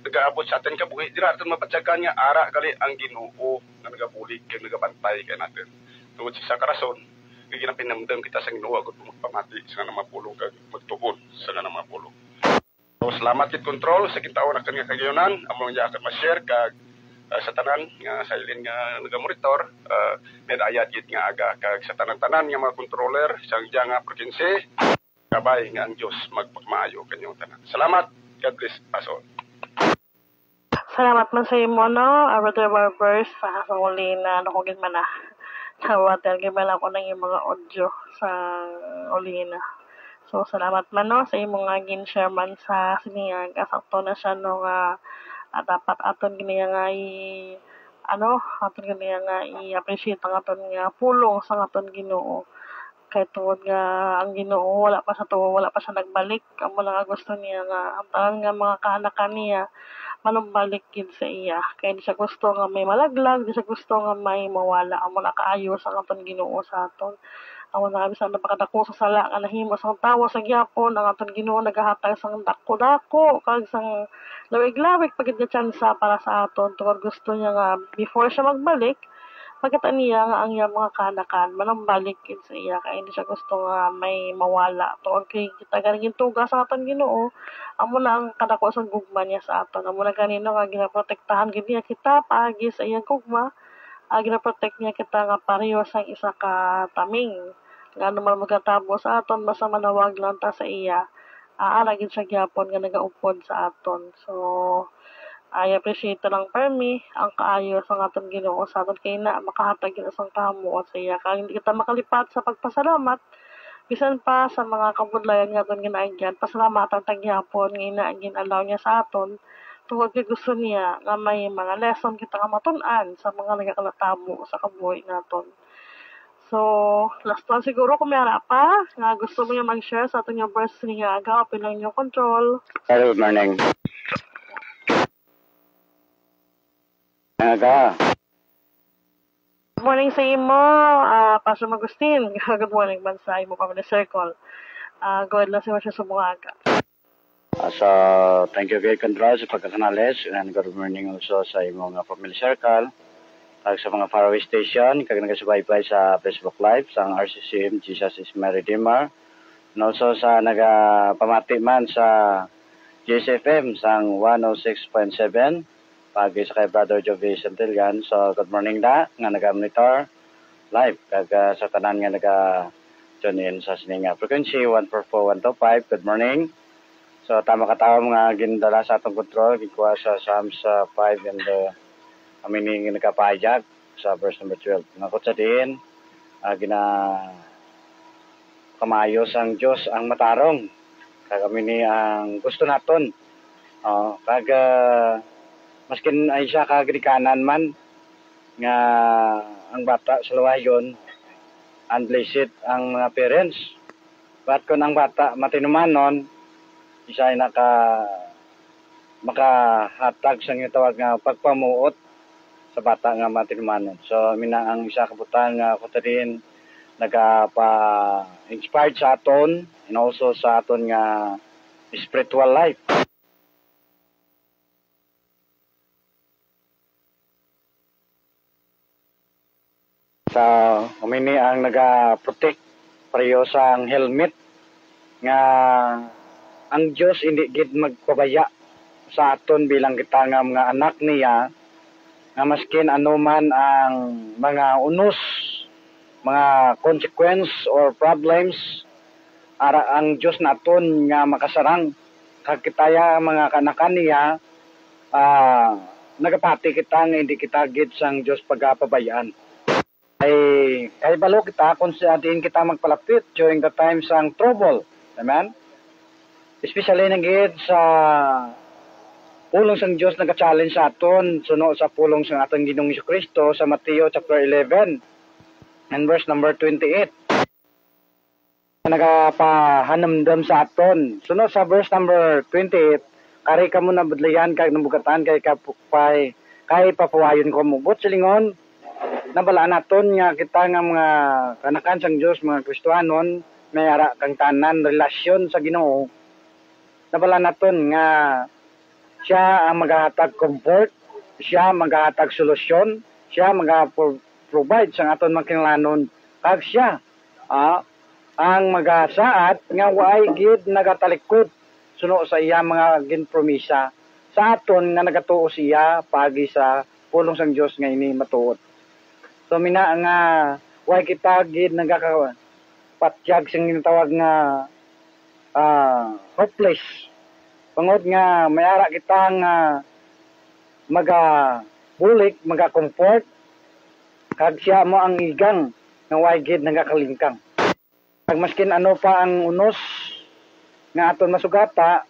nagaabot sa atin kabuhi dira natin mapatsagan nga ara kali ang Ginoo nga nagabulig kag nagabantay kay natin tungod sa karason nga ginapinamdam kita sa Ginoo agud magpamati sa nga mapulong kag magtuon sa nga mapulong. So salamat kit control sa kintaon akan nga kagayonan among akan ma-share kag sa tanan nga silent nga nagamonitor medayat gid nga aga kag sa tanan-tanan nga mga controller sang diya nga province kabay nga ang Dios magpakmaayo kanyong tanan. Salamat. God bless us all. Salamat man sa imo no, Brother Barbers, sa uli na nakugin man na. Nawatel gibal ako ng mga audio sa uli na. So salamat man no sa imo nga gin-share man sa siniyang kasakto na siya no nga dapat aton giniya nga aton giniya nga i-appreciate ang aton nga pulong sa aton Ginoo. Kay tuod nga ang Ginoo wala pa siya nagbalik. Amo lang gusto niya nga ang tanan nga mga kaanak niya manumbalik gid sa iya. Kay di siya gusto nga may malaglag, di siya gusto nga may mawala. Amo na kaayo sa aton Ginoo sa aton. Amo na bisan napakadako sa sala nga nahimo sang tawo sa gyapon ang aton Ginoo nagahatag sang dako-dako kag sang lawig-lawig pagid nga tsansa para sa aton tungod gusto niya nga before siya magbalik pagkita niya nga ang iyang mga kanakan manambalik gid sa iya kay hindi siya gusto nga may mawala tungod kay kita ganing tuga sa aton Ginoo amo na ang kadako sang gugma niya sa aton amo na ganino nga ginaprotektahan gid niya kita paagi sa iyang gugma ginaprotect niya kita nga pareho sang isa ka taming nga naman magatabo sa aton basta manawag lang ta sa iya gid siya gyapon nga nagaupod sa aton. So I appreciate lang permi ang kaayo sa aton Ginoo sa aton kay na makahatag gid sang kamo sa iya kag hindi kita makalipat sa pagpasalamat bisan pa sa mga kabudlayan nga aton ginaagyan pasalamatan ta gyapon nga inaagin allow niya sa aton tungod kay gusto niya nga may mga lesson kita nga matun-an sa mga nagakanatabo sa kabuhi naton. So, last one siguro kung may pa nga gusto mo niya mag-share sa ating verse niya aga, open lang yung control. Hello, good morning. Aga. Good morning sa imo, Pastor Agustin. Good morning man sa imo Family Circle. Go ahead lang si Masya Sumuaga. So, thank you very control sa pagkakanales and good morning also sa imo nga Family Circle. Kag sa mga faraway station, kag nagasubaybay sa Facebook Live, sa RCCM, Jesus is my Redeemer. And also sa nagapamati man sa GSFM, sang 106.7, pagi sa kay Brother Jovi Santillan. So, good morning na, nga naga-monitor live. Kag sa tanan nga naga-tune in sa sining frequency, 144-125, good morning. So, tama katawang nga gindala sa atong control, gikuha sa Psalms 5 and kami ni nagkapahayag sa verse number 12. Ngakot sa diin, kamayos ang Diyos ang matarong. Kag kami ni ang gusto naton. Kag maskin ay siya kagirikanan man nga ang bata sa luwayon, unblessed ang mga parents. But kung ang bata matinumanon, isa ay makahatag sa tawag nga pagpamuot sa bata nga matinumanon. So mina ang isa ka butang nga ko rin nagapa-inspired sa aton and also sa aton nga spiritual life. Sa umini ang naga-protect pareho sa ang helmet nga ang Dios hindi gid magpabaya sa aton bilang kita nga mga anak niya nga maskin anuman ang mga unos, mga consequence or problems ara ang Dios naton nga makasarang kag kitaya mga kanakan niya nagapati kita nga hindi kita gid sang Dios pagapabayaan. Kay balo kita kung saan kita magpalapit during the time sang trouble. Amen? Especially nagid sa pulong sang Dios nag-challenge sa aton suno sa pulong sang aton Ginoong Jesucristo sa Mateo chapter 11 and verse number 28. Nagapahanamdam sa aton. Suno sa verse number 28, kari ka mo na budlayan kag nabugatan kay papawayon ko mo. But silingon nabalaan naton nga kita nga mga kanakan sang Dios, mga Kristiyanon, may ara kang tanan relasyon sa Ginoo. Nabalaan naton nga siya ang maghahatag comfort, siya maghahatag solusyon, siya mag-provide sa aton mga kinahanglanon. Kag siya ang magasaad nga waay gid nagatalikod suno sa iya mga ginpromisa sa aton nga nagatuo siya pagi sa pulong sang Dios nga ini matuod. So mina nga way kita gid nagakapatyag sing ginatawag nga hopeless. Pangod nga mayara kita nga magabulik, magakomfort kag siya mo ang igang nga way gid nagakalingkang. Kag maskin ano pa ang unos nga aton masugata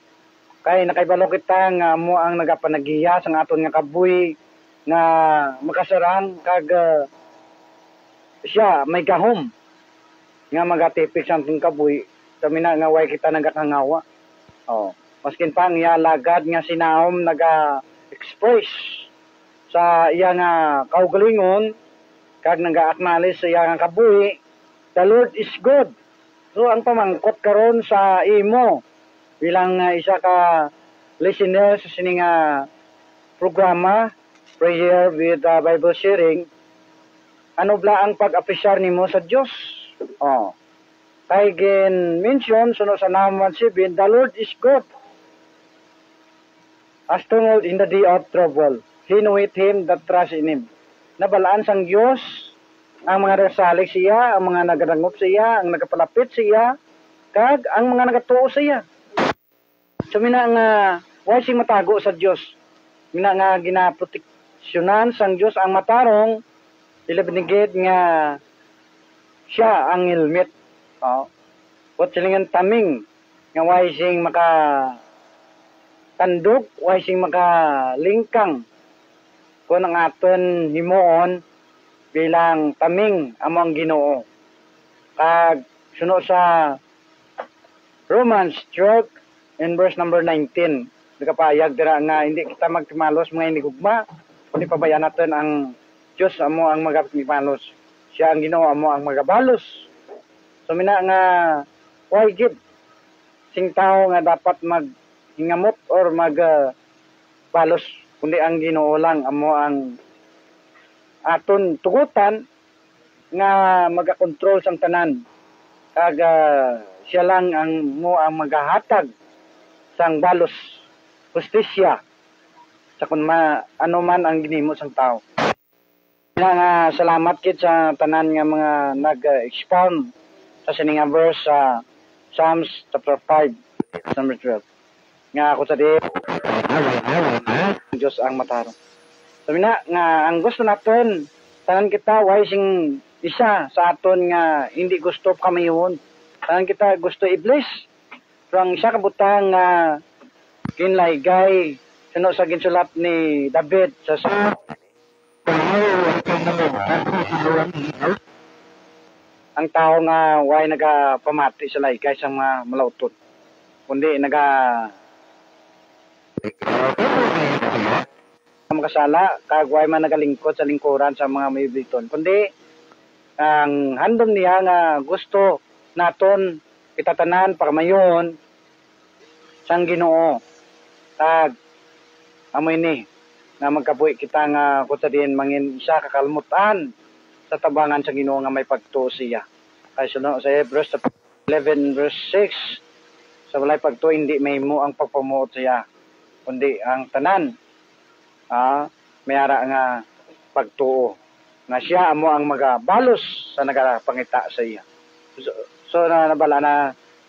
kay nakaibalo kita nga mo ang nagapanagiya sang aton nga kabuy nga makasarang kag siya may gahom nga magatipik sa ating kabuy kami na nga way kita nagakangawa. Maskin pa nga lagad nga sinaom naga-express sa iya nga kaugalingon kag naga-acknowledge sa iya nga kabuy, the Lord is good. So ang pamangkot karon sa imo bilang isa ka listener sa sining programa Prayer with Bible Sharing, ano bla ang pag-apresyar nimo sa Dios? Kay gin mention suno sa Nahum 1:7, the Lord is good. A stronghold in the day of trouble. He knoweth him that trust in him. Nabalaan sang Dios ang mga nasalig siya, ang mga nagadangop siya, ang nagapalapit siya, kag ang mga nagatuo siya. So mina nga way sing matago sa Dios. Mina nga ginaproteksyonan sang Dios ang matarong ilabinigid nga siya ang helmet. What silingan taming nga way sing tandog, way sing lingkang kung ang aton himuon bilang taming among Ginoo. Kag suno sa Romans 12 in verse number 19, nagapayag dira nga hindi kita magtimalos mga inigugma, kundi pabayaan natin ang Diyos amo ang magapimalos. Siya ang Ginoo amo ang magabalos. So mina nga why gid sing tao nga dapat maghingamot or magbalos kundi ang Ginoo lang amo ang aton tugutan nga magakontrol sang tanan. Kag siya lang ang magahatag sang balos, justisya sa kun ano man ang ginimo sang tao. Nga salamat kit sa tanan nga mga nag-expound sa sining verse sa Psalms chapter 5 number 12. Nga ako sa Diyos ang matarong. Sabi na nga ang gusto naton tanan kita way sing isa sa aton nga hindi gusto kami yun. Tanan kita gusto i-bless. Pero ang isa kabutang nga kinlaygay suno sa ginsulat ni David sa ang tao nga way nagapamati sa laygay sa mga malauton. Kundi makasala kag way man nagalingkod sa lingkuran sa mga maybiton, kundi ang handom niya nga gusto naton itatanan pagmayon sang Ginoo. Kag amoy ni na magkabuhi kita nga kutsa din mangin isa kakalmutan sa tabangan sa Ginoo nga may pagtuo siya. Kay sunod sa Hebrews 11 verse 6, sa walay pagtuo hindi mahimo ang pagpamuot siya, kundi ang tanan mayara nga pagtuo nga siya amo ang magabalos sa nagapangita sa iya. So nabala na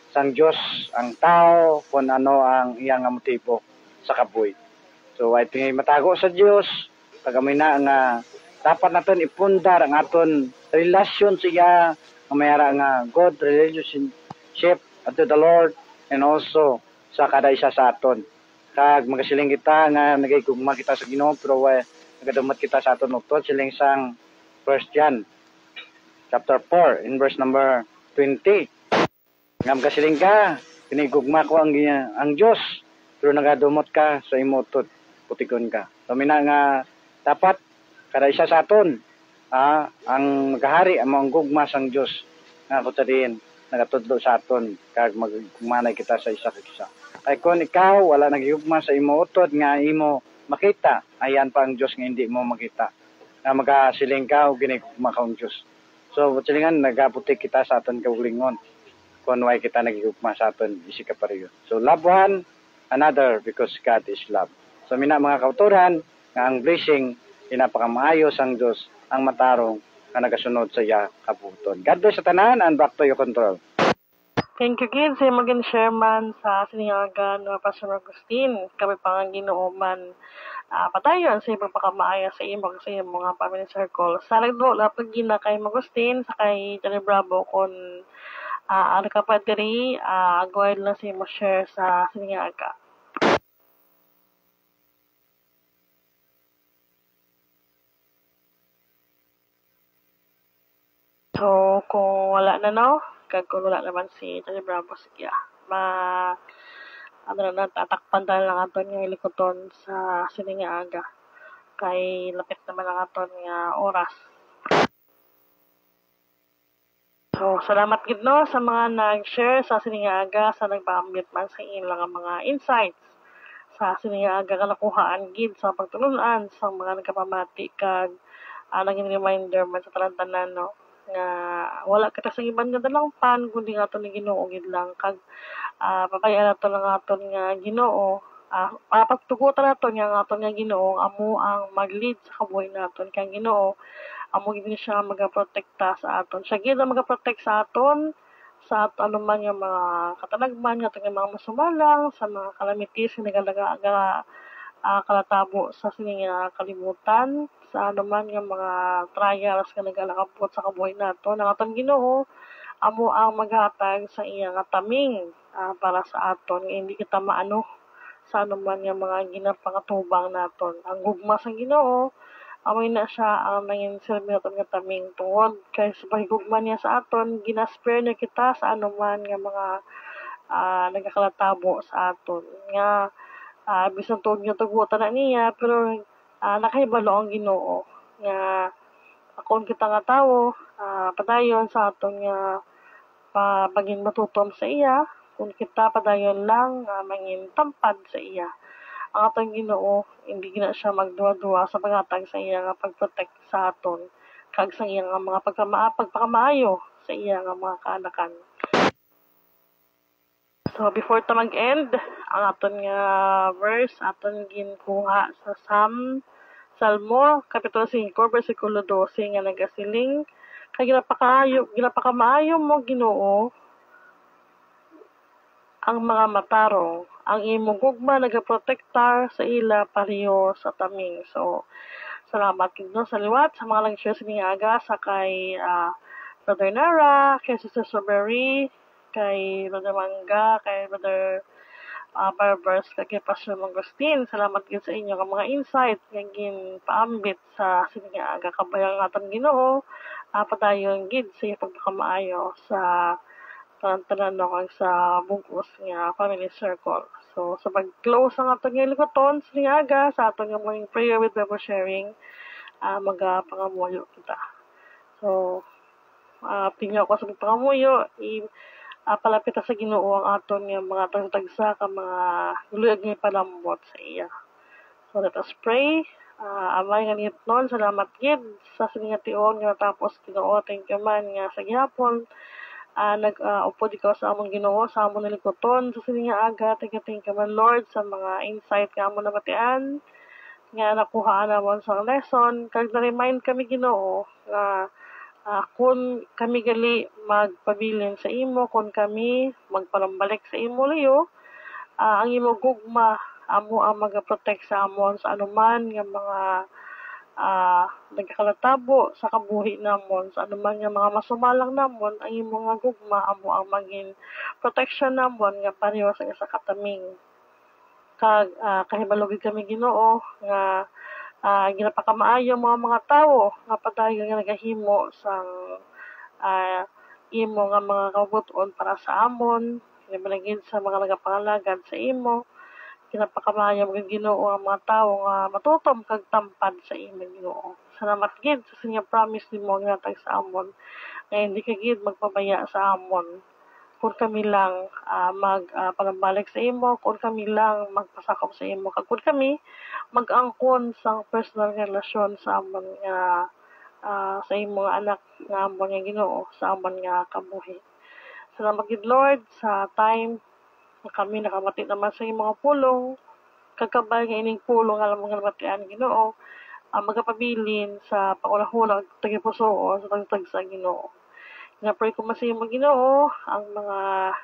sang Dios ang tao kung ano ang iyang motibo sa kabuhi. So ay tingay matago sa Dios, pagamoy na nga dapat naton ipundar ang aton relasyon siya nga mayara nga good relationship unto the Lord and also sa kada isa sa aton. Kag magasiling kita nga nagigugma kita sa Ginoo pero nagadumat kita sa aton utod siling sang 1 John chapter 4 in verse number 20. Nga magasiling ka, kinigugma ko ang Dios pero nagadumot ka sa imutod, putikon ka. So mina nga dapat kada isa sa aton ang magahari ang mga gugma sang Dios nga kutadin nagatudlo sa aton kag magkumanay kita sa isa kag isa. Ay kung ikaw wala nagigugma sa imo utod nga imo makita, ayan pa ang Dios nga hindi mo makita. Na magasiling ka og ginigugma ka ang Dios. So silingan nagaputik kita sa aton kaugalingon kung why kita nagigugma sa aton isika pareho. So love one another because God is love. So mina mga kauturan nga ang blessing pinapakamaayos ang Dios ang matarong na nagasunod sa iya kabuton. God bless sa tanan and back to your control. Thank you, kids. Sa maging chairman sa sinigagan na Pastor Agustin. Kami pang Ginooman. Patayon sa ibang pakamaaya sa imong sa imong mga family circle. Sa lagdo, lapag gina kay Agustin, sa kay Johnny Bravo, kung ano ka pa diri, agway lang sa imong share sa sinigaga. So, kung wala na kung wala naman si Johnny Bravo, sige tatakpan tayo lang aton nga ilikoton sa siningaga. Kay lapit naman ang aton nga oras. So, salamat gid sa mga nag-share sa siningaga, sa nagpaambit man sa ilang mga insights sa siningaga nga nakuhaan gid sa pagtulunan sa mga nagkapamati kag naging reminder man sa tanan-tanan nga wala kita sa ibang nga dalangpan kundi nga aton ni Ginoo gid lang kag papayan naton lang aton nga Ginoo pagtugutan naton nga aton nga Ginoo amo ang mag-lead sa kabuhi naton kay Ginoo amo gid siya magaprotekta sa aton siya gid ang magaprotect sa aton sa anuman nga mga katalagman nga aton nga mga masumalang sa mga calamities nga nagalaga kalatabo sa sining kalibutan sa anuman nga mga trials nga nagalakapot sa kabuhi naton ang atong Ginoo amo ang maghatag sa iya nga taming para sa aton nga hindi kita maano sa anuman nga mga ginapakatubang naton ang gugma sa Ginoo amoy na siya ang nangin silbi naton nga taming tungod kay sa pahigugma niya sa aton ginaspare niya kita sa anuman nga mga nagakalatabo sa aton nga bisan tuod nga tugutan na niya pero nakahibalo ang Ginoo nga kung kita nga tawo padayon sa aton nga paging matutom sa iya kung kita padayon lang mangin tampad sa iya ang atong Ginoo hindi gina siya magduwa-duwa sa paghatag sa iya nga pagprotect sa aton kag sa iya nga mga pagpakamaayo sa iya nga mga kaanakan. So, before ta mag-end, ang aton nga verse, aton ginkuha sa Salmo, Kapitulo 5, versikulo 12, nga nagasiling, kay ginapakamaayo mo Ginoo, ang mga matarong, ang imong gugma nagaprotektar sa ila pareho sa taming. So, salamat kino sa liwat, sa mga nag-share sa aga, sa kay Brother Nara, kay Sister Strawberry, kay Brother Mangga, kay Brother Barbers, kay Pastor Agustin. Salamat din sa inyo ang mga insight nga paambit sa siningaga kabayang atong Ginoo. Padayon gid sa pagpakamaayo sa tanan-tanan sa bugos nga family circle. So, sa pag-close ang ato nga likoton, sa aga, sa ato nga morning prayer with Bible sharing, magapangamuyo kita. So, tingnan ko sa pangamuyo, palapit sa Ginoo ang aton nga mga tagsa ka mga luyag nga palambot sa iya. So, let us pray. Amay nga nitnon, salamat gid sa siningation nga tapos Ginoo, thank you man nga sa gihapon. Nag-upod ikaw sa among Ginoo, sa among nalikoton, sa sininga aga, thank you man Lord sa mga insight nga among nabatian, nga nakuhaan namon sa lesson, kag na-remind kami Ginoo, nga kung kami gali magpabilin sa imo, kung kami magpalambalik sa imo liyo, ang imo gugma, amo ang mag-protect sa amon sa anuman nga mga nagkakalatabo sa kabuhi namon, sa anuman nga mga masumalang namon, ang imo nga gugma amo ang maging protection namon nga pareho sa kataming. Kag kahibalogid kami Ginoo nga ginapakamaayo mga tao nga padayon nga nagahimo sang imo nga mga kabuton para sa amon, ginabalagid sa mga nagapangalagad sa imo. Kinapakamayo mga Ginoo ang mga tao nga matutom kag tampad sa imo Ginoo. Salamat gid sa sinya promise nimo nga tag sa amon nga hindi ka gid magpabaya sa amon. Kung kami lang magpalambalik sa imo, kung kami lang magpasakop sa imo, kag kung kami mag-angkon sa personal relasyon sa amon nga sa imo nga anak nga amon nga Ginoo, sa amon nga kabuhi. Salamat gid Lord sa time kami nakamati naman sa mga pulong, kagkabay nga ining pulong alam mga nabatian Ginoo, magapabilin sa pangunahulag tagipusoon sa tagtag sa Ginoo. Nga pray ko masimo Ginoo, ang mga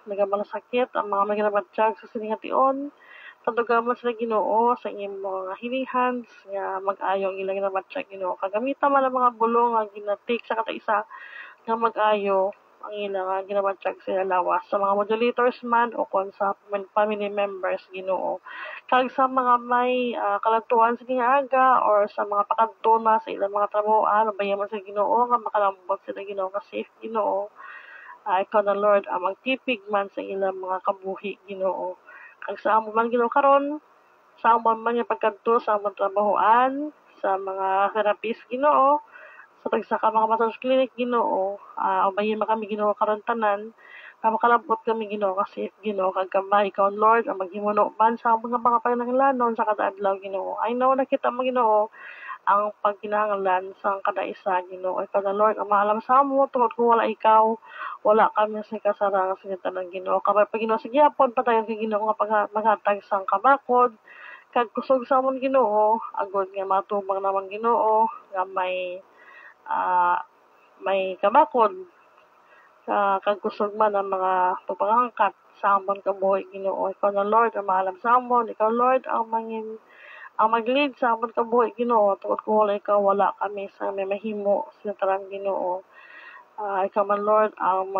nagamalasakit, ang mga naganabatsyag sa siningation, tadugaman sila Ginoo sa inyong mga healing hands, nga mag-ayo ang ilang ginabatsyag Ginoo. Kagamitan man ang mga bulong nga ginatik sa kataisa nga mag-ayo ang ilang ginabatsyag sila lawas sa mga modulators man o kung sa family members Ginoo. Kag sa mga may kalantuan sa aga or sa mga pakadtona sa ilang mga trabahoan, bayaman sa Ginoo nga makalambot sila Ginoo nga safe Ginoo. Ikaw na Lord ang magtipig man sa ilang mga kabuhi Ginoo. Kag sa amo man Ginoo karon, sa amo man nga pagkadto sa among trabahoan, sa mga therapist Ginoo, sa tagsa ka mga massage clinic Ginoo, ubayin man kami Ginoo karon tanan, makalabot kami Ginoo kasi Ginoo kag kamay ikaw Lord ang maghimuno man sa mga pananglanon sa kada adlaw Ginoo. I know na kita mo Ginoo ang pagkinahanglan sa kada isa Ginoo. Ikaw na Lord ang maalam sa amo tungod kung wala ikaw, wala kami sa kasarang sa tanan Ginoo. Kapag Ginoo sa gyapon patayon kay Ginoo nga maghatag sang kabakod kag kusog sa amon Ginoo, agod nga matubang naman Ginoo nga may kabakod kag kusog man ang mga pagpangangkat sa amon kabuhi Ginoo. Ikaw na Lord ang maalam sa amon, ikaw Lord ang mag-lead sa amon kabuhi Ginoo. Tungod kung wala ikaw, wala kami sa may mahimo sa tarang Ginoo. Ikaw man Lord ang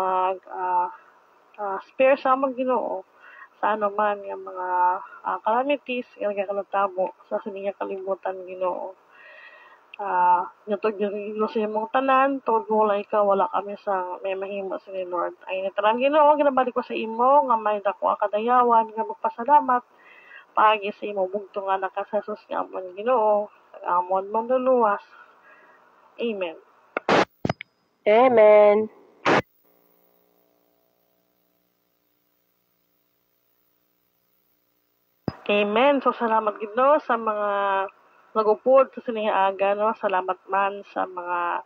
spare sa amon Ginoo sa anuman nga mga calamities nga nagkakalutabo sa sininga kalibutan Ginoo. Natog Ginoo sa imong tanan, tungod kung wala ikaw, wala kami sa may mahimo sa ni Lord. Ay nataran Ginoo, ginabalik ko sa imo nga may dako ang kadayawan nga magpasalamat paagi sa imo bugtong anak ka sa Jesus nga amon Ginoo, amon manluluwas. Amen. Amen. Amen. So salamat Ginoo sa mga nagupod sa sininga aga, no? Salamat man sa mga